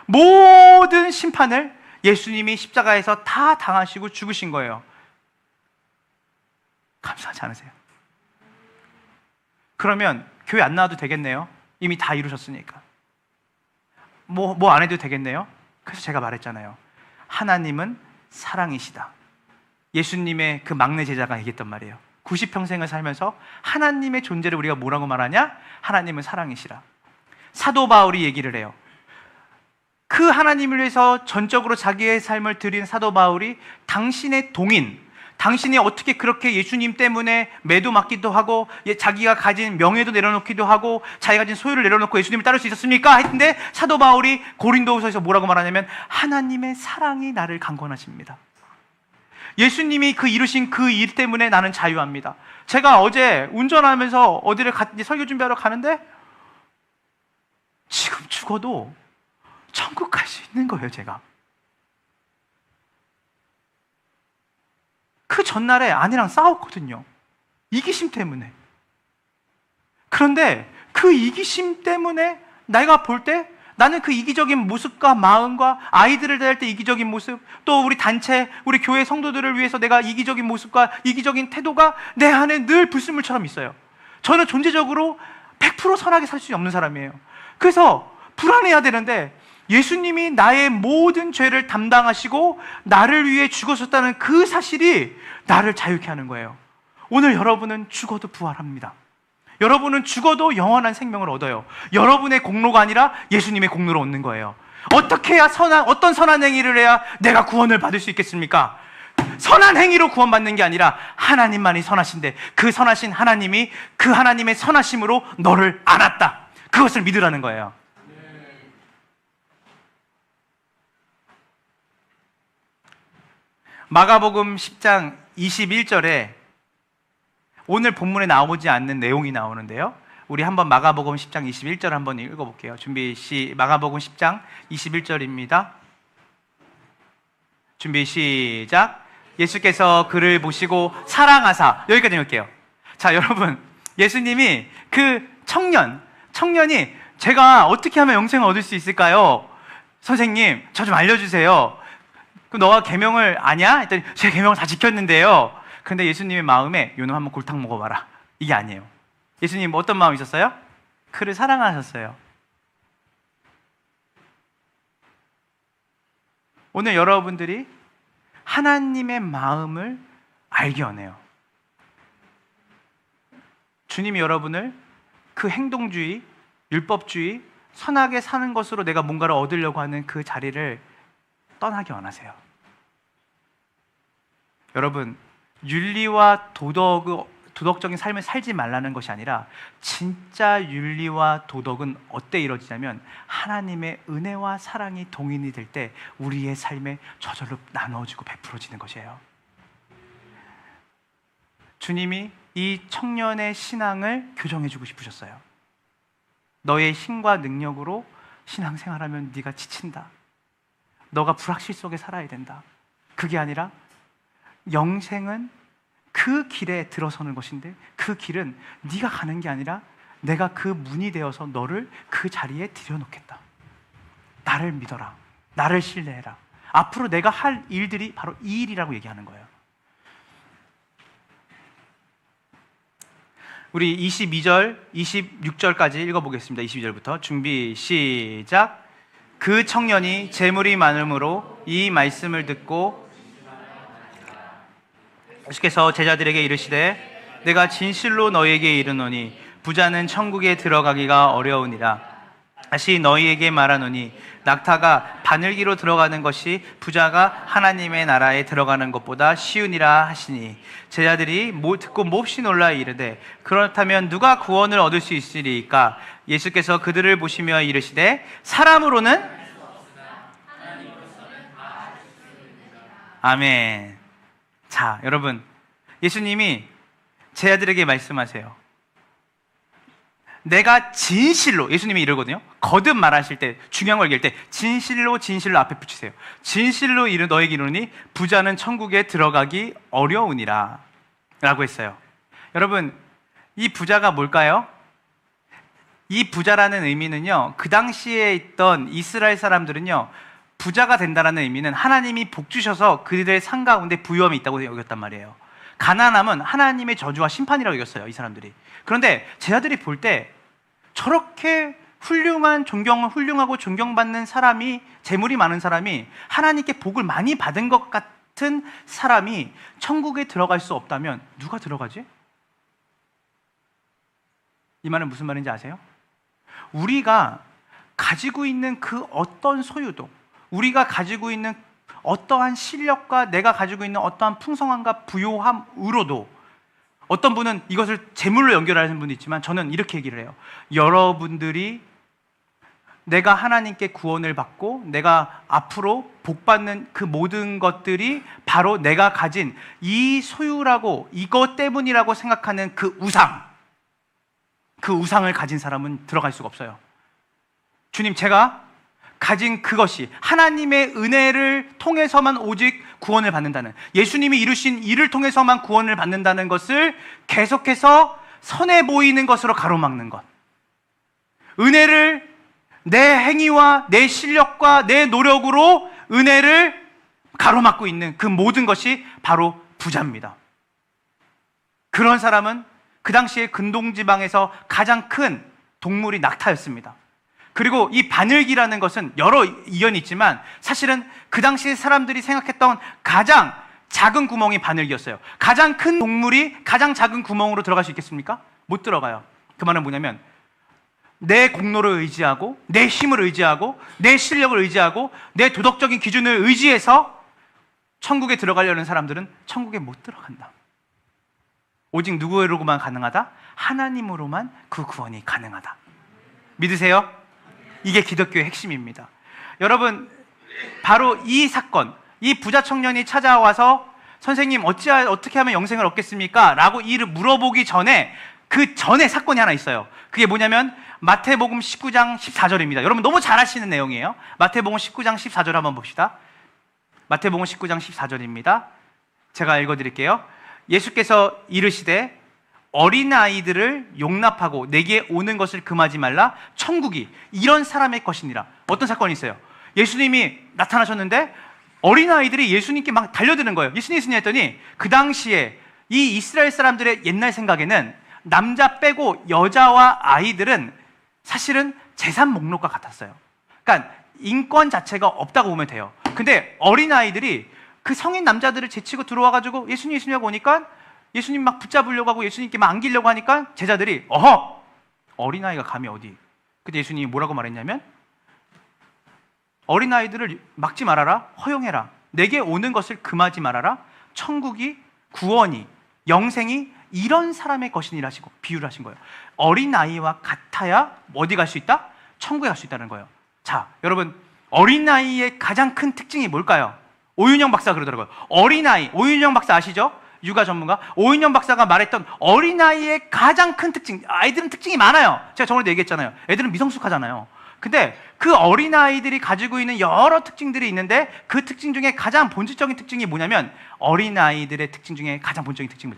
모든 심판을 예수님이 십자가에서 다 당하시고 죽으신 거예요. 감사하지 않으세요? 그러면 교회 안 나와도 되겠네요. 이미 다 이루셨으니까. 뭐 안 해도 되겠네요. 그래서 제가 말했잖아요. 하나님은 사랑이시다. 예수님의 그 막내 제자가 얘기했단 말이에요. 90평생을 살면서 하나님의 존재를 우리가 뭐라고 말하냐? 하나님은 사랑이시라. 사도 바울이 얘기를 해요. 그 하나님을 위해서 전적으로 자기의 삶을 드린 사도 바울이 당신의 동인, 당신이 어떻게 그렇게 예수님 때문에 매도 맞기도 하고 자기가 가진 명예도 내려놓기도 하고 자기가 가진 소유를 내려놓고 예수님을 따를 수 있었습니까? 했는데 사도 바울이 고린도후서에서 뭐라고 말하냐면 하나님의 사랑이 나를 강권하십니다. 예수님이 그 이루신 그 일 때문에 나는 자유합니다. 제가 어제 운전하면서 어디를 설교 준비하러 가는데 지금 죽어도 천국 갈 수 있는 거예요. 제가 그 전날에 아내랑 싸웠거든요. 이기심 때문에. 그런데 그 이기심 때문에 내가 볼 때 나는 그 이기적인 모습과 마음과 아이들을 대할 때 이기적인 모습, 또 우리 단체, 우리 교회 성도들을 위해서 내가 이기적인 모습과 이기적인 태도가 내 안에 늘 불순물처럼 있어요. 저는 존재적으로 100% 선하게 살 수 없는 사람이에요. 그래서 불안해야 되는데 예수님이 나의 모든 죄를 담당하시고 나를 위해 죽으셨다는 그 사실이 나를 자유케 하는 거예요. 오늘 여러분은 죽어도 부활합니다. 여러분은 죽어도 영원한 생명을 얻어요. 여러분의 공로가 아니라 예수님의 공로로 얻는 거예요. 어떻게 해야 어떤 선한 행위를 해야 내가 구원을 받을 수 있겠습니까? 선한 행위로 구원받는 게 아니라 하나님만이 선하신데 그 선하신 하나님이 그 하나님의 선하심으로 너를 안았다. 그것을 믿으라는 거예요. 마가복음 10장 21절에 오늘 본문에 나오지 않는 내용이 나오는데요. 우리 한번 마가복음 10장 21절 한번 읽어볼게요. 마가복음 10장 21절입니다. 준비 시작. 예수께서 그를 보시고 사랑하사, 여기까지 읽을게요. 자, 여러분, 예수님이 그 청년이 제가 어떻게 하면 영생을 얻을 수 있을까요? 선생님, 저 좀 알려주세요. 그럼 너가 계명을 아냐? 했더니 제가 계명을 다 지켰는데요. 근데 예수님의 마음에 요놈 한번 골탕 먹어봐라, 이게 아니에요. 예수님 어떤 마음이 있었어요? 그를 사랑하셨어요. 오늘 여러분들이 하나님의 마음을 알기 원해요. 주님이 여러분을 그 행동주의, 율법주의, 선하게 사는 것으로 내가 뭔가를 얻으려고 하는 그 자리를 떠나기 원하세요. 여러분, 윤리와 도덕적인 삶을 살지 말라는 것이 아니라 진짜 윤리와 도덕은 어때 이루어지냐면 하나님의 은혜와 사랑이 동인이 될 때 우리의 삶에 저절로 나누어지고 베풀어지는 것이에요. 주님이 이 청년의 신앙을 교정해주고 싶으셨어요. 너의 힘과 능력으로 신앙생활하면 네가 지친다. 너가 불확실 속에 살아야 된다. 그게 아니라 영생은 그 길에 들어서는 것인데 그 길은 네가 가는 게 아니라 내가 그 문이 되어서 너를 그 자리에 들여놓겠다. 나를 믿어라. 나를 신뢰해라. 앞으로 내가 할 일들이 바로 이 일이라고 얘기하는 거예요. 우리 22절, 26절까지 읽어보겠습니다. 22절부터 준비 시작. 그 청년이 재물이 많음으로 이 말씀을 듣고 예수께서 제자들에게 이르시되 내가 진실로 너희에게 이르노니 부자는 천국에 들어가기가 어려우니라. 다시 너희에게 말하노니 낙타가 바늘기로 들어가는 것이 부자가 하나님의 나라에 들어가는 것보다 쉬우니라 하시니 제자들이 듣고 몹시 놀라 이르되 그렇다면 누가 구원을 얻을 수 있으리까? 예수께서 그들을 보시며 이르시되 사람으로는 아멘. 자, 여러분, 예수님이 제자들에게 말씀하세요. 내가 진실로, 예수님이 이러거든요. 거듭 말하실 때, 중요한 걸 얘기할 때 진실로 앞에 붙이세요. 진실로 너에게 이르노니 부자는 천국에 들어가기 어려우니라 라고 했어요. 여러분, 이 부자가 뭘까요? 이 부자라는 의미는요, 그 당시에 있던 이스라엘 사람들은요, 부자가 된다는 의미는 하나님이 복 주셔서 그들의 삶 가운데 부유함이 있다고 여겼단 말이에요. 가난함은 하나님의 저주와 심판이라고 여겼어요, 이 사람들이. 그런데 제자들이 볼 때 저렇게 훌륭하고 존경받는 사람이, 재물이 많은 사람이, 하나님께 복을 많이 받은 것 같은 사람이 천국에 들어갈 수 없다면 누가 들어가지? 이 말은 무슨 말인지 아세요? 우리가 가지고 있는 그 어떤 소유도, 우리가 가지고 있는 어떠한 실력과 내가 가지고 있는 어떠한 풍성함과 부요함으로도, 어떤 분은 이것을 재물로 연결하는 분도 있지만 저는 이렇게 얘기를 해요. 여러분들이 내가 하나님께 구원을 받고 내가 앞으로 복받는 그 모든 것들이 바로 내가 가진 이 소유라고, 이것 때문이라고 생각하는 그 우상을 가진 사람은 들어갈 수가 없어요. 주님, 제가 가진 그것이 하나님의 은혜를 통해서만 오직 구원을 받는다는, 예수님이 이루신 일을 통해서만 구원을 받는다는 것을 계속해서 선해 보이는 것으로 가로막는 것, 은혜를 내 행위와 내 실력과 내 노력으로 은혜를 가로막고 있는 그 모든 것이 바로 부자입니다. 그런 사람은 그 당시에 근동지방에서 가장 큰 동물이 낙타였습니다. 그리고 이 바늘기라는 것은 여러 이견이 있지만 사실은 그 당시 사람들이 생각했던 가장 작은 구멍이 바늘기였어요. 가장 큰 동물이 가장 작은 구멍으로 들어갈 수 있겠습니까? 못 들어가요. 그 말은 뭐냐면 내 공로를 의지하고 내 힘을 의지하고 내 실력을 의지하고 내 도덕적인 기준을 의지해서 천국에 들어가려는 사람들은 천국에 못 들어간다. 오직 누구로만 가능하다? 하나님으로만 그 구원이 가능하다. 믿으세요? 이게 기독교의 핵심입니다. 여러분, 바로 이 사건, 이 부자 청년이 찾아와서 선생님 어떻게 하면 영생을 얻겠습니까? 라고 이를 물어보기 전에 그 전에 사건이 하나 있어요. 그게 뭐냐면 마태복음 19장 14절입니다. 여러분 너무 잘 아시는 내용이에요. 마태복음 19장 14절 한번 봅시다. 마태복음 19장 14절입니다. 제가 읽어드릴게요. 예수께서 이르시되 어린아이들을 용납하고 내게 오는 것을 금하지 말라. 천국이 이런 사람의 것이니라. 어떤 사건이 있어요? 예수님이 나타나셨는데 어린아이들이 예수님께 막 달려드는 거예요. 예수님이 했더니 그 당시에 이 이스라엘 사람들의 옛날 생각에는 남자 빼고 여자와 아이들은 사실은 재산 목록과 같았어요. 그러니까 인권 자체가 없다고 보면 돼요. 근데 어린아이들이 그 성인 남자들을 제치고 들어와가지고 예수님하고 오니까 예수님 막 붙잡으려고 하고 예수님께 막 안기려고 하니까 제자들이 어허! 어린아이가 감히 어디? 근데 예수님이 뭐라고 말했냐면 어린아이들을 막지 말아라. 허용해라. 내게 오는 것을 금하지 말아라. 천국이 구원이 영생이 이런 사람의 것이니라 하시고 비유를 하신 거예요. 어린아이와 같아야 어디 갈 수 있다? 천국에 갈 수 있다는 거예요. 자, 여러분 어린아이의 가장 큰 특징이 뭘까요? 오윤영 박사가 그러더라고요. 어린아이, 오윤영 박사 아시죠? 육아 전문가 오윤영 박사가 말했던 어린아이의 가장 큰 특징, 아이들은 특징이 많아요. 제가 저번에도 얘기했잖아요. 애들은 미성숙하잖아요. 근데 그 어린아이들이 가지고 있는 여러 특징들이 있는데 그 특징 중에 가장 본질적인 특징이 뭐냐면 어린아이들의 특징 중에 가장 본질적인 특징이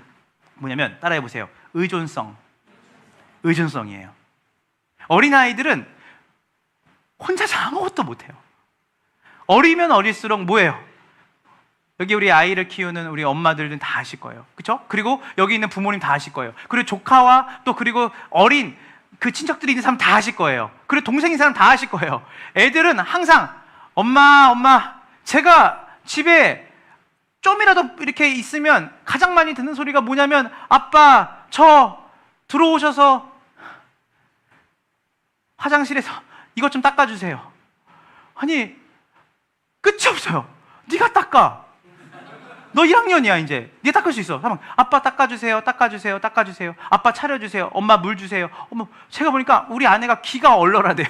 뭐냐면 따라해 보세요. 의존성이에요. 어린아이들은 혼자서 아무것도 못해요. 어리면 어릴수록 뭐예요? 여기 우리 아이를 키우는 우리 엄마들은 다 아실 거예요. 그렇죠? 그리고 여기 있는 부모님 다 아실 거예요. 그리고 조카와 또 그리고 어린 그 친척들이 있는 사람 다 아실 거예요. 그리고 동생인 사람 다 아실 거예요. 애들은 항상 엄마 제가 집에 좀이라도 이렇게 있으면 가장 많이 듣는 소리가 뭐냐면 아빠 저 들어오셔서 화장실에서 이것 좀 닦아주세요. 아니 끝이 없어요. 네가 닦아. 너 1학년이야 이제. 네가 닦을 수 있어. 아빠 닦아주세요. 아빠 차려주세요. 엄마 물 주세요. 어머, 제가 보니까 우리 아내가 기가 얼얼하대요.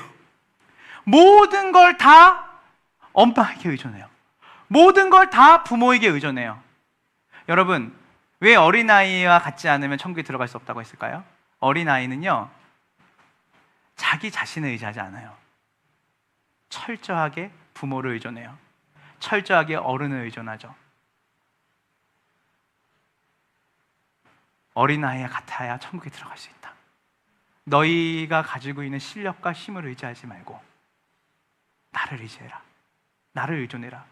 모든 걸 다 엄마에게 의존해요. 모든 걸 다 부모에게 의존해요. 여러분 왜 어린아이와 같지 않으면 천국에 들어갈 수 없다고 했을까요? 어린아이는요 자기 자신을 의지하지 않아요. 철저하게 부모를 의존해요. 철저하게 어른을 의존하죠. 어린아이와 같아야 천국에 들어갈 수 있다. 너희가 가지고 있는 실력과 힘을 의지하지 말고 나를 의지해라. 나를 의존해라.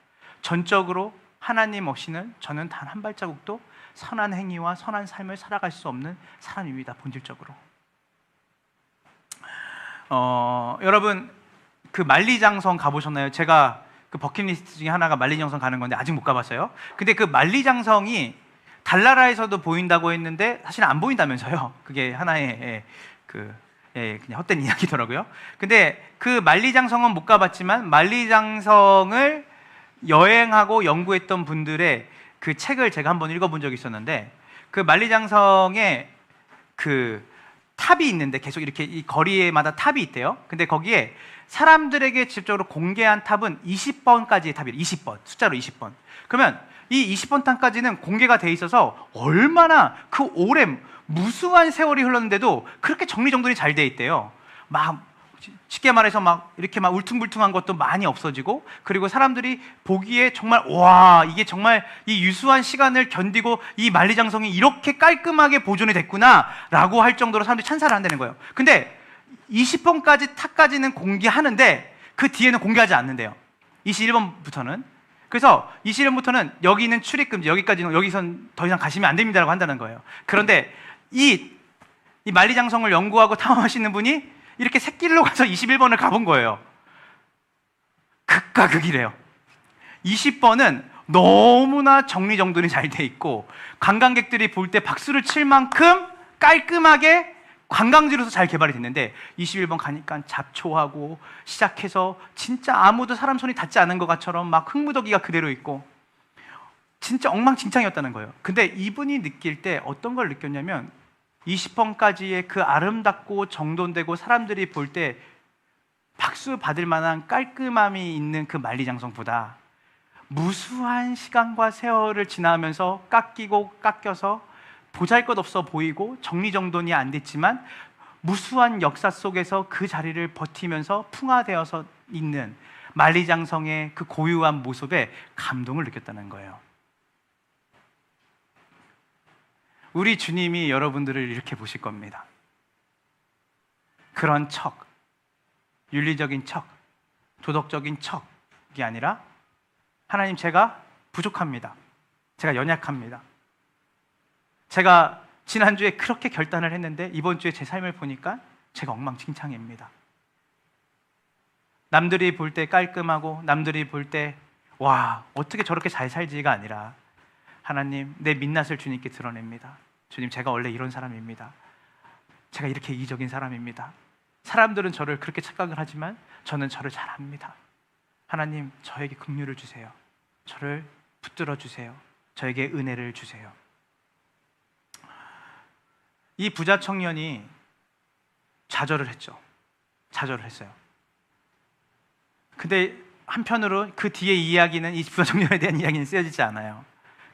전적으로 하나님 없이는 저는 단 한 발자국도 선한 행위와 선한 삶을 살아갈 수 없는 사람입니다. 본질적으로. 여러분 그 만리장성 가보셨나요? 제가 그 버킷리스트 중에 하나가 만리장성 가는 건데 아직 못 가봤어요. 근데 그 만리장성이 달나라에서도 보인다고 했는데 사실은 안 보인다면서요. 그게 하나의 그냥 헛된 이야기더라고요. 근데 그 만리장성은 못 가봤지만 만리장성을 여행하고 연구했던 분들의 그 책을 제가 한번 읽어본 적이 있었는데 그 만리장성에 그 탑이 있는데 계속 이렇게 이 거리마다 탑이 있대요. 근데 거기에 사람들에게 직접적으로 공개한 탑은 20번까지의 탑이에요. 20번, 숫자로 20번. 그러면 이 20번 탑까지는 공개가 돼 있어서 얼마나 그 오랜 무수한 세월이 흘렀는데도 그렇게 정리정돈이 잘 돼 있대요. 막 쉽게 말해서 막 이렇게 막 울퉁불퉁한 것도 많이 없어지고 그리고 사람들이 보기에 정말 와 이게 정말 이 유수한 시간을 견디고 이 만리장성이 이렇게 깔끔하게 보존이 됐구나 라고 할 정도로 사람들이 찬사를 한다는 거예요. 근데 20번까지 탑까지는 공개하는데 그 뒤에는 공개하지 않는데요. 21번부터는. 그래서 21번부터는 여기는 출입금지, 여기까지는 여기선 더 이상 가시면 안 됩니다라고 한다는 거예요. 그런데 이 만리장성을 연구하고 탐험하시는 분이 이렇게 샛길로 가서 21번을 가본 거예요. 극과 극이래요. 20번은 너무나 정리정돈이 잘 돼 있고 관광객들이 볼 때 박수를 칠 만큼 깔끔하게 관광지로서 잘 개발이 됐는데 21번 가니까 잡초하고 시작해서 진짜 아무도 사람 손이 닿지 않은 것처럼 막 흙무더기가 그대로 있고 진짜 엉망진창이었다는 거예요. 근데 이분이 느낄 때 어떤 걸 느꼈냐면 20번까지의 그 아름답고 정돈되고 사람들이 볼 때 박수 받을 만한 깔끔함이 있는 그 만리장성보다 무수한 시간과 세월을 지나면서 깎여서 보잘것없어 보이고 정리정돈이 안 됐지만 무수한 역사 속에서 그 자리를 버티면서 풍화되어서 있는 만리장성의 그 고유한 모습에 감동을 느꼈다는 거예요. 우리 주님이 여러분들을 이렇게 보실 겁니다. 그런 척, 윤리적인 척, 도덕적인 척이 아니라 하나님, 제가 부족합니다. 제가 연약합니다. 제가 지난주에 그렇게 결단을 했는데 이번 주에 제 삶을 보니까 제가 엉망진창입니다. 남들이 볼 때 깔끔하고 남들이 볼 때 와, 어떻게 저렇게 잘 살지가 아니라 하나님, 내 민낯을 주님께 드러냅니다. 주님, 제가 원래 이런 사람입니다. 제가 이렇게 이기적인 사람입니다. 사람들은 저를 그렇게 착각을 하지만 저는 저를 잘 압니다. 하나님, 저에게 긍휼을 주세요. 저를 붙들어 주세요. 저에게 은혜를 주세요. 이 부자 청년이 좌절을 했죠. 좌절을 했어요. 근데 한편으로 그 뒤에 이야기는, 이 부자 청년에 대한 이야기는 쓰여지지 않아요.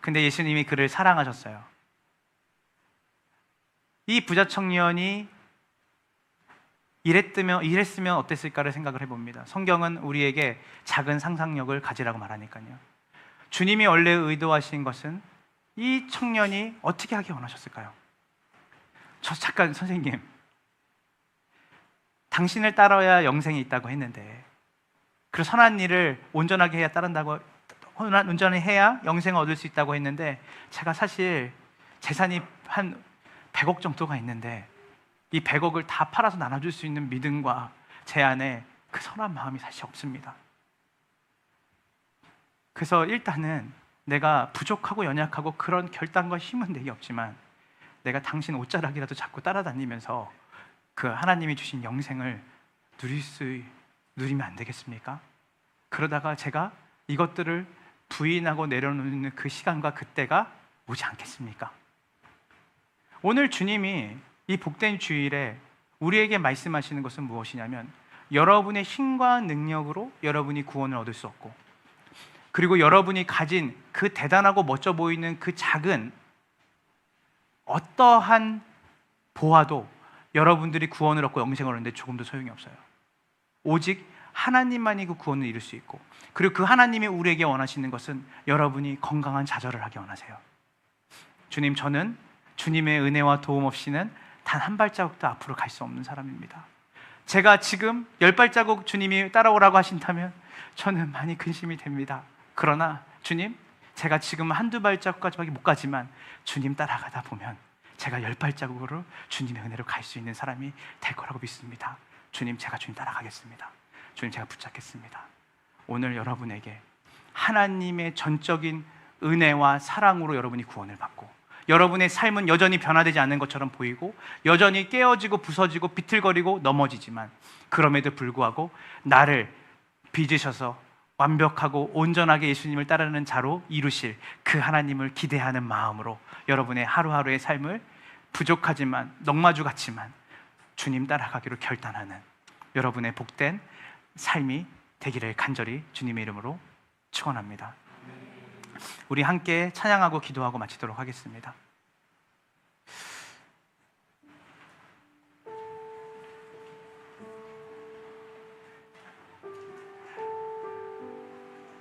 근데 예수님이 그를 사랑하셨어요. 이 부자 청년이 이랬으면 어땠을까를 생각을 해봅니다. 성경은 우리에게 작은 상상력을 가지라고 말하니까요. 주님이 원래 의도하신 것은 이 청년이 어떻게 하기 원하셨을까요? 잠깐, 선생님, 당신을 따라야 영생이 있다고 했는데, 그 선한 일을 온전하게 해야 온전히 해야 영생을 얻을 수 있다고 했는데, 제가 사실 재산이 한 100억 정도가 있는데 이 100억을 다 팔아서 나눠줄 수 있는 믿음과 제 안에 그 선한 마음이 사실 없습니다. 그래서 일단은 내가 부족하고 연약하고 그런 결단과 힘은 내게 없지만 내가 당신 옷자락이라도 잡고 따라다니면서 그 하나님이 주신 영생을 누리면 안 되겠습니까? 그러다가 제가 이것들을 부인하고 내려놓는 그 시간과 그때가 오지 않겠습니까? 오늘 주님이 이 복된 주일에 우리에게 말씀하시는 것은 무엇이냐면, 여러분의 힘과 능력으로 여러분이 구원을 얻을 수 없고, 그리고 여러분이 가진 그 대단하고 멋져 보이는 그 작은 어떠한 보화도 여러분들이 구원을 얻고 영생을 얻는데 조금도 소용이 없어요. 오직 하나님만이 그 구원을 이룰 수 있고, 그리고 그 하나님이 우리에게 원하시는 것은 여러분이 건강한 좌절을 하기 원하세요. 주님, 저는 주님의 은혜와 도움 없이는 단 한 발자국도 앞으로 갈 수 없는 사람입니다. 제가 지금 10발자국 주님이 따라오라고 하신다면 저는 많이 근심이 됩니다. 그러나 주님, 제가 지금 한두 발자국까지밖에 못 가지만 주님 따라가다 보면 제가 10발자국으로 주님의 은혜로 갈 수 있는 사람이 될 거라고 믿습니다. 주님, 제가 주님 따라가겠습니다. 주님, 제가 붙잡겠습니다. 오늘 여러분에게 하나님의 전적인 은혜와 사랑으로 여러분이 구원을 받고, 여러분의 삶은 여전히 변화되지 않는 것처럼 보이고 여전히 깨어지고 부서지고 비틀거리고 넘어지지만, 그럼에도 불구하고 나를 빚으셔서 완벽하고 온전하게 예수님을 따르는 자로 이루실 그 하나님을 기대하는 마음으로 여러분의 하루하루의 삶을 부족하지만 넉마주 같지만 주님 따라가기로 결단하는 여러분의 복된 삶이 되기를 간절히 주님의 이름으로 축원합니다. 우리 함께 찬양하고 기도하고 마치도록 하겠습니다.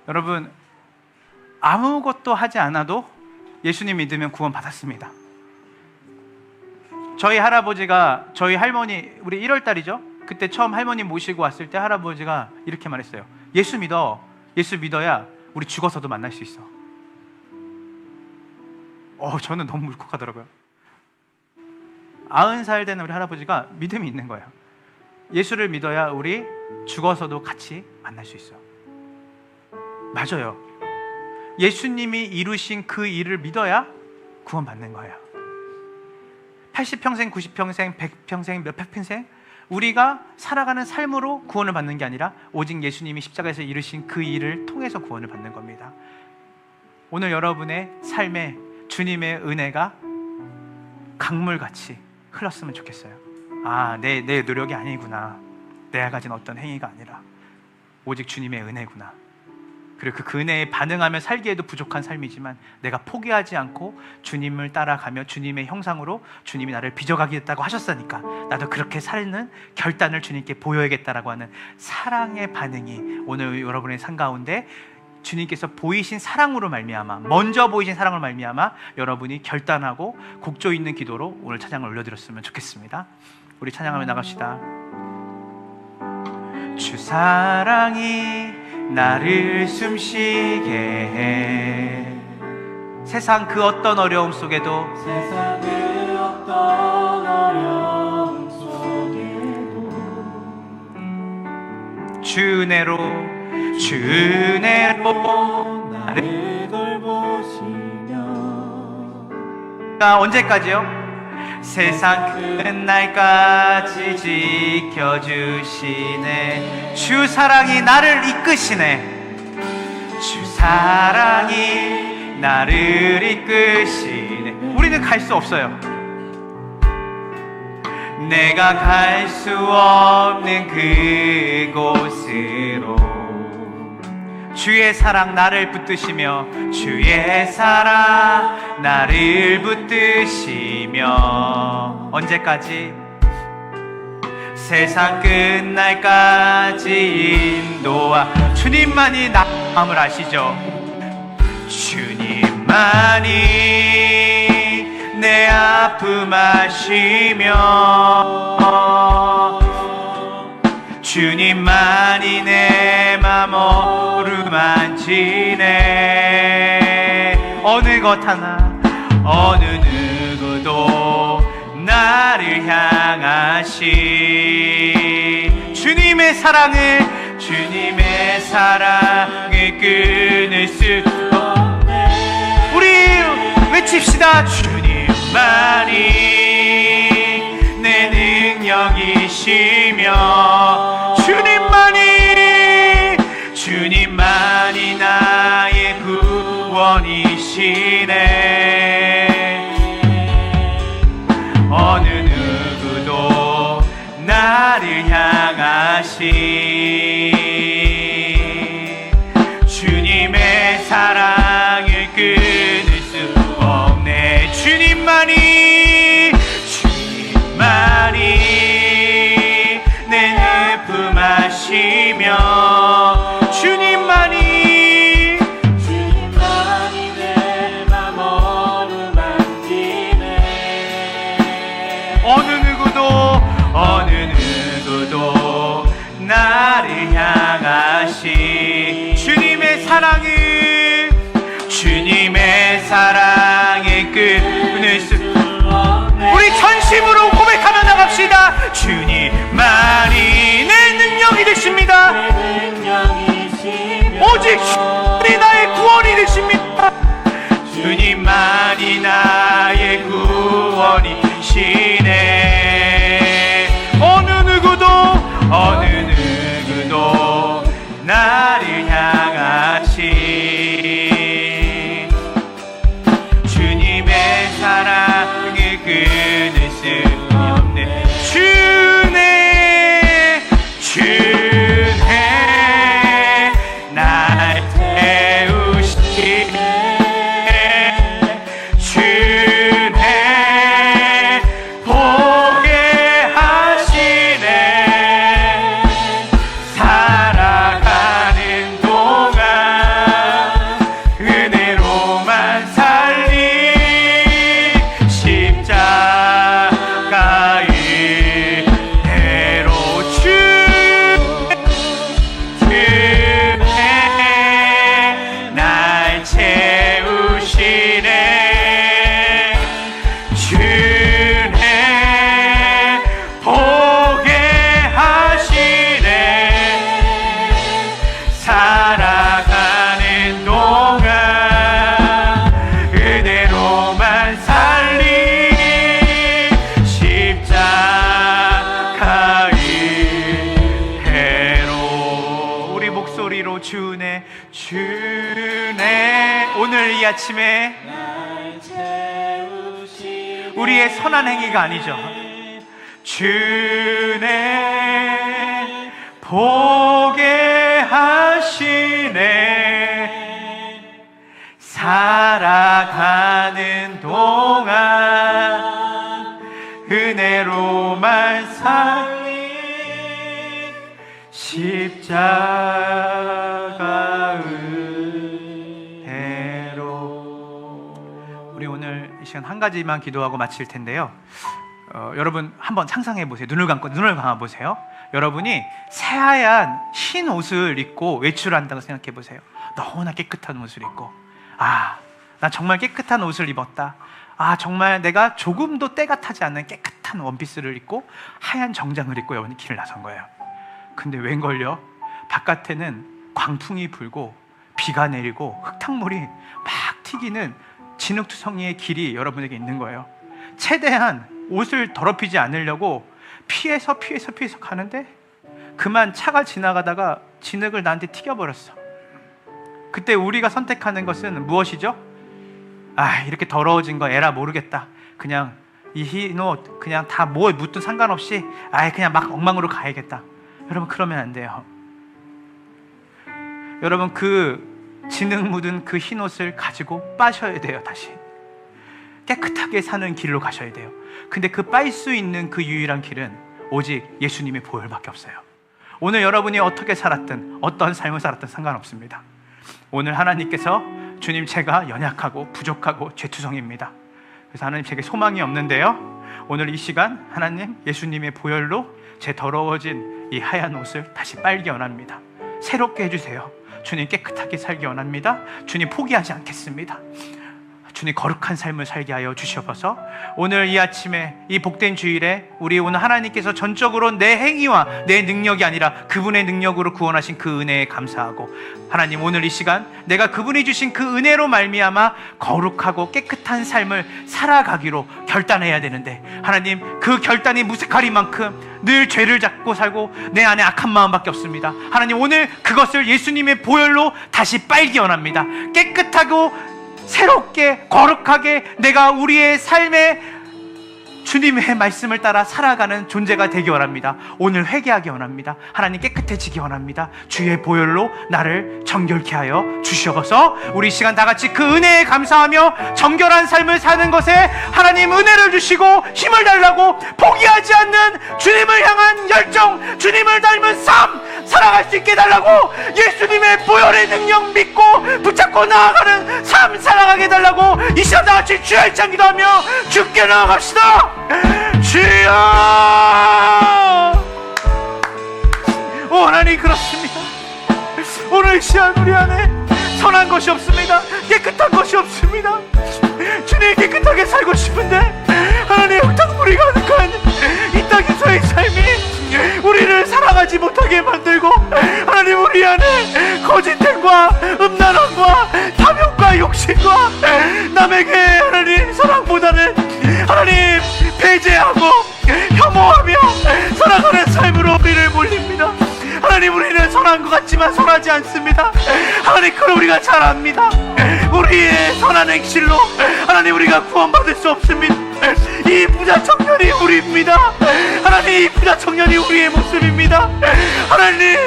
여러분, 아무것도 하지 않아도 예수님 믿으면 구원 받았습니다. 저희 할아버지가, 저희 할머니, 우리 1월달이죠? 그때 처음 할머니 모시고 왔을 때 할아버지가 이렇게 말했어요. 예수 믿어. 예수 믿어야 우리 죽어서도 만날 수 있어. 저는 너무 울컥하더라고요. 90살 된 우리 할아버지가 믿음이 있는 거예요. 예수를 믿어야 우리 죽어서도 같이 만날 수 있어요. 맞아요. 예수님이 이루신 그 일을 믿어야 구원받는 거예요. 80평생, 90평생, 100평생, 몇백 평생 우리가 살아가는 삶으로 구원을 받는 게 아니라 오직 예수님이 십자가에서 이루신 그 일을 통해서 구원을 받는 겁니다. 오늘 여러분의 삶에 주님의 은혜가 강물같이 흘렀으면 좋겠어요. 내 노력이 아니구나. 내가 가진 어떤 행위가 아니라 오직 주님의 은혜구나. 그리고 그 은혜에 반응하며 살기에도 부족한 삶이지만 내가 포기하지 않고 주님을 따라가며 주님의 형상으로 주님이 나를 빚어가겠다고 하셨으니까 나도 그렇게 사는 결단을 주님께 보여야겠다라고 하는 사랑의 반응이 오늘 여러분의 삶 가운데 주님께서 보이신 사랑으로 말미암아, 먼저 보이신 사랑으로 말미암아 여러분이 결단하고 곡조 있는 기도로 오늘 찬양을 올려드렸으면 좋겠습니다. 우리 찬양하며 나갑시다. 주 사랑이 나를 숨쉬게 해. 세상 그 어떤 어려움 속에도, 세상 그 어떤 어려움 속에도 주 은혜로 나를 돌보시며. 언제까지요? 세상 끝날까지 지켜주시네. 주 사랑이 나를 이끄시네. 주 사랑이 나를 이끄시네. 우리는 갈 수 없어요. 내가 갈 수 없는 그곳으로 주의 사랑 나를 붙드시며, 주의 사랑 나를 붙드시며. 언제까지? 세상 끝날까지 인도와. 주님만이 나 마음을 아시죠? 주님만이 내 아픔 아시며, 주님만이 내 맘 어루만지네. 어느 것 하나, 어느 누구도 나를 향하시. 주님의 사랑을 끊을 수 없네. 우리 외칩시다. 주님만이 내 능력이시며, 주님만이 나의 구원이시네. 어느 누구도 나를 향하시. 주님의 사랑을 끊을 수 없네. 주님만이 내 품 아시며, 주님만이 내 맘 어루만지네. 어느 누구도 나를 향하시. 주님의 사랑을 끊을 수 없네. 우리 전심으로 고백하며 나갑시다. 주님만이 내 능력이 되십니다. 오직 주님이 나의 구원이 되십니다. 주님만이 나의 구원이시네. 어느 누구도 나를 향하시. 주님의 사랑을 끊을 수 없네. 주네 날 태우시네. 주네 보게 하시네. 살아가는 동안 은혜로만 살리. 십자가의 대로 날 채우시네. 주네 보게 하시네. 살아가는 동안 은혜로만 살리. 십자가의 대로. 우리 목소리로 주네 오늘 이 아침에 우리의 선한 행위가 아니죠. 주네 보게 하시네. 살린 십자가 은혜로. 우리 오늘 이 시간 한 가지만 기도하고 마칠 텐데요. 여러분 한번 상상해 보세요. 눈을 감아 보세요. 여러분이 새하얀 흰 옷을 입고 외출한다고 생각해 보세요. 너무나 깨끗한 옷을 입고, 나 정말 깨끗한 옷을 입었다. 정말 내가 조금도 때가 타지 않는 깨끗한 원피스를 입고 하얀 정장을 입고 여러분이 길을 나선 거예요. 근데 웬걸요? 바깥에는 광풍이 불고 비가 내리고 흙탕물이 막 튀기는 진흙투성이의 길이 여러분에게 있는 거예요. 최대한 옷을 더럽히지 않으려고 피해서 가는데 그만 차가 지나가다가 진흙을 나한테 튀겨버렸어. 그때 우리가 선택하는 것은 무엇이죠? 이렇게 더러워진 거 에라 모르겠다. 그냥 이 흰 옷 그냥 다 뭐에 묻든 상관없이 그냥 막 엉망으로 가야겠다. 여러분 그러면 안 돼요. 여러분 그 진흙 묻은 그 흰 옷을 가지고 빠셔야 돼요. 다시 깨끗하게 사는 길로 가셔야 돼요. 근데 그 빨 수 있는 그 유일한 길은 오직 예수님의 보혈밖에 없어요. 오늘 여러분이 어떻게 살았든 어떤 삶을 살았든 상관없습니다. 오늘 하나님께서 주님 제가 연약하고 부족하고 죄투성입니다. 그래서 하나님 제게 소망이 없는데요, 오늘 이 시간 하나님 예수님의 보혈로 제 더러워진 이 하얀 옷을 다시 빨기 원합니다. 새롭게 해주세요. 주님 깨끗하게 살기 원합니다. 주님 포기하지 않겠습니다. 주님 거룩한 삶을 살게 하여 주시옵소서. 오늘 이 아침에 이 복된 주일에 우리 오늘 하나님께서 전적으로 내 행위와 내 능력이 아니라 그분의 능력으로 구원하신 그 은혜에 감사하고, 하나님 오늘 이 시간 내가 그분이 주신 그 은혜로 말미암아 거룩하고 깨끗한 삶을 살아가기로 결단해야 되는데, 하나님 그 결단이 무색하리만큼 늘 죄를 잡고 살고 내 안에 악한 마음밖에 없습니다. 하나님 오늘 그것을 예수님의 보혈로 다시 빨기 원합니다. 깨끗하고 새롭게 거룩하게 내가 우리의 삶에 주님의 말씀을 따라 살아가는 존재가 되기 원합니다. 오늘 회개하기 원합니다. 하나님 깨끗해지기 원합니다. 주의 보혈로 나를 정결케 하여 주시옵소서. 우리 시간 다 같이 그 은혜에 감사하며 정결한 삶을 사는 것에 하나님 은혜를 주시고 힘을 달라고, 포기하지 않는 주님을 향한 열정, 주님을 닮은 삶 살아갈 수 있게 해달라고, 예수님의 보혈의 능력 믿고 붙잡고 나아가는 삶 살아가게 해달라고 이 시간 다 같이 주의 일창 기도하며 주께 나아갑시다. 주여! 오 하나님, 그렇습니다. 오늘 시간 우리 안에 선한 것이 없습니다. 깨끗한 것이 없습니다. 주님 깨끗하게 살고 싶은데 하나님 흙탕물이 가득한 이 땅에서의 삶이 우리를 살아가지 못하게 만들고, 하나님 우리 안에 거짓됨과 음란함과 탐욕과 욕심과 남에게 하나님 사랑보다는 하나님 배제하고 혐오하며 살아가는 삶으로 우리를 몰립니다. 하나님 우리는 선한 것 같지만 선하지 않습니다. 하나님 그걸 우리가 잘 압니다. 우리의 선한 행실로 하나님 우리가 구원받을 수 없습니다. 이 부자 청년이 우리입니다. 하나님 이 부자 청년이 우리의 모습입니다. 하나님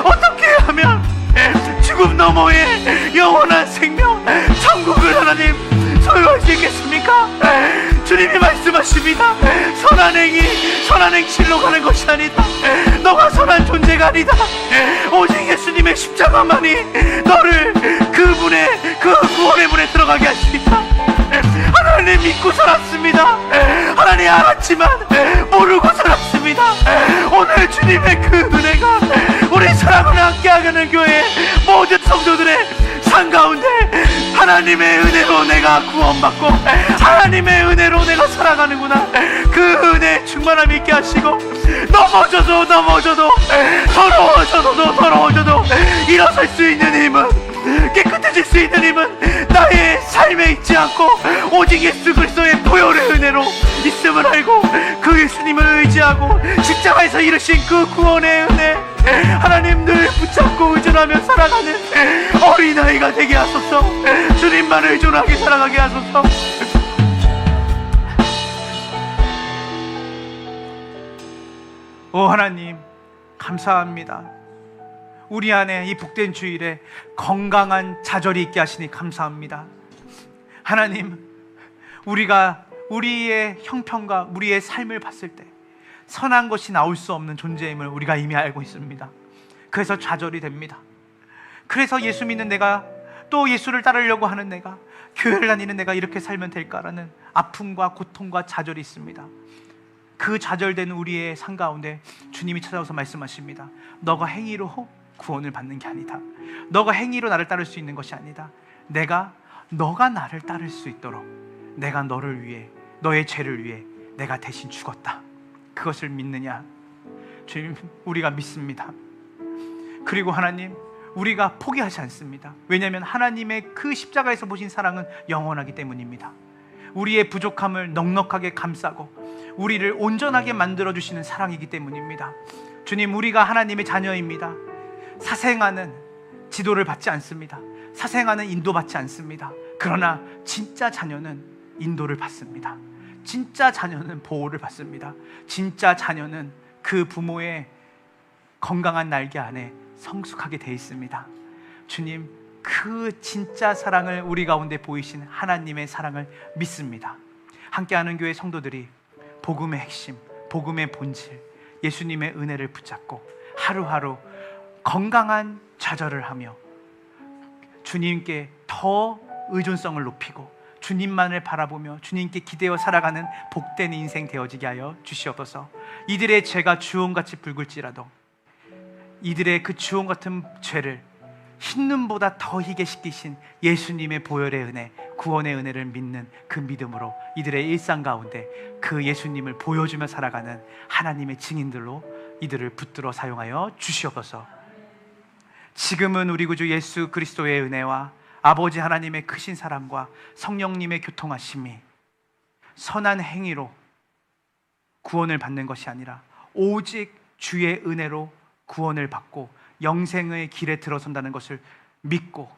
어떻게 하면 죽음 너머의 영원한 생명 천국을 하나님 소유할 수 있겠습니까? 주님이 말씀하십니다. 선한 행위, 선한 행실로 가는 것이 아니다. 너가 선한 존재가 아니다. 오직 예수님의 십자가만이 너를 그분의 그 구원의 문에 들어가게 할 수 있다. 하나님 믿고 살았습니다. 하나님 알았지만 모르고 살았습니다. 오늘 주님의 그 은혜가 우리 사랑을 함께하는 교회 모든 성도들의 삶 가운데 하나님의 은혜로 내가 구원받고 하나님의 은혜로 내가 살아가는구나, 그 은혜 충만함 있게 하시고, 넘어져도 더러워져도 일어설 수 있는 힘은, 깨끗해질 수 있는 힘은 나의 삶에 있지 않고 오직 예수 그리스도의 보혈의 은혜로 있음을 알고, 그 예수님을 의지하고 십자가에서 이루신 그 구원의 은혜 하나님 늘 붙잡고 의존하며 살아가는 어린아이가 되게 하소서. 주님만 의존하게 살아가게 하소서. 오 하나님 감사합니다. 우리 안에 이 복된 주일에 건강한 좌절이 있게 하시니 감사합니다. 하나님 우리가 우리의 형편과 우리의 삶을 봤을 때 선한 것이 나올 수 없는 존재임을 우리가 이미 알고 있습니다. 그래서 좌절이 됩니다. 그래서 예수 믿는 내가, 또 예수를 따르려고 하는 내가, 교회를 다니는 내가 이렇게 살면 될까라는 아픔과 고통과 좌절이 있습니다. 그 좌절된 우리의 삶 가운데 주님이 찾아와서 말씀하십니다. 너가 행위로 구원을 받는 게 아니다. 너가 행위로 나를 따를 수 있는 것이 아니다. 너가 나를 따를 수 있도록 내가 너를 위해, 너의 죄를 위해 내가 대신 죽었다. 그것을 믿느냐? 주님, 우리가 믿습니다. 그리고 하나님, 우리가 포기하지 않습니다. 왜냐하면 하나님의 그 십자가에서 보신 사랑은 영원하기 때문입니다. 우리의 부족함을 넉넉하게 감싸고 우리를 온전하게 만들어주시는 사랑이기 때문입니다. 주님, 우리가 하나님의 자녀입니다. 사생아는 지도를 받지 않습니다. 사생아는 인도받지 않습니다. 그러나 진짜 자녀는 인도를 받습니다. 진짜 자녀는 보호를 받습니다. 진짜 자녀는 그 부모의 건강한 날개 안에 성숙하게 되어 있습니다. 주님, 그 진짜 사랑을 우리 가운데 보이신 하나님의 사랑을 믿습니다. 함께하는 교회 성도들이 복음의 핵심, 복음의 본질, 예수님의 은혜를 붙잡고 하루하루 건강한 좌절을 하며 주님께 더 의존성을 높이고 주님만을 바라보며 주님께 기대어 살아가는 복된 인생 되어지게 하여 주시옵소서. 이들의 죄가 주홍같이 붉을지라도 이들의 그 주홍 같은 죄를 흰눈보다 더 희게 씻기신 예수님의 보혈의 은혜, 구원의 은혜를 믿는 그 믿음으로 이들의 일상 가운데 그 예수님을 보여주며 살아가는 하나님의 증인들로 이들을 붙들어 사용하여 주시옵소서. 지금은 우리 구주 예수 그리스도의 은혜와 아버지 하나님의 크신 사랑과 성령님의 교통하심이 선한 행위로 구원을 받는 것이 아니라 오직 주의 은혜로 구원을 받고 영생의 길에 들어선다는 것을 믿고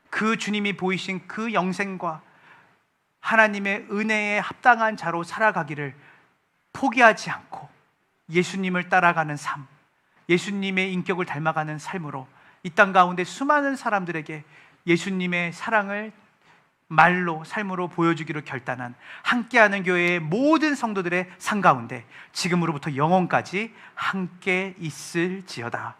그 주님이 보이신 그 영생과 하나님의 은혜에 합당한 자로 살아가기를 포기하지 않고 예수님을 따라가는 삶, 예수님의 인격을 닮아가는 삶으로 이 땅 가운데 수많은 사람들에게 예수님의 사랑을 말로, 삶으로 보여주기로 결단한 함께하는 교회의 모든 성도들의 삶 가운데 지금으로부터 영원까지 함께 있을지어다.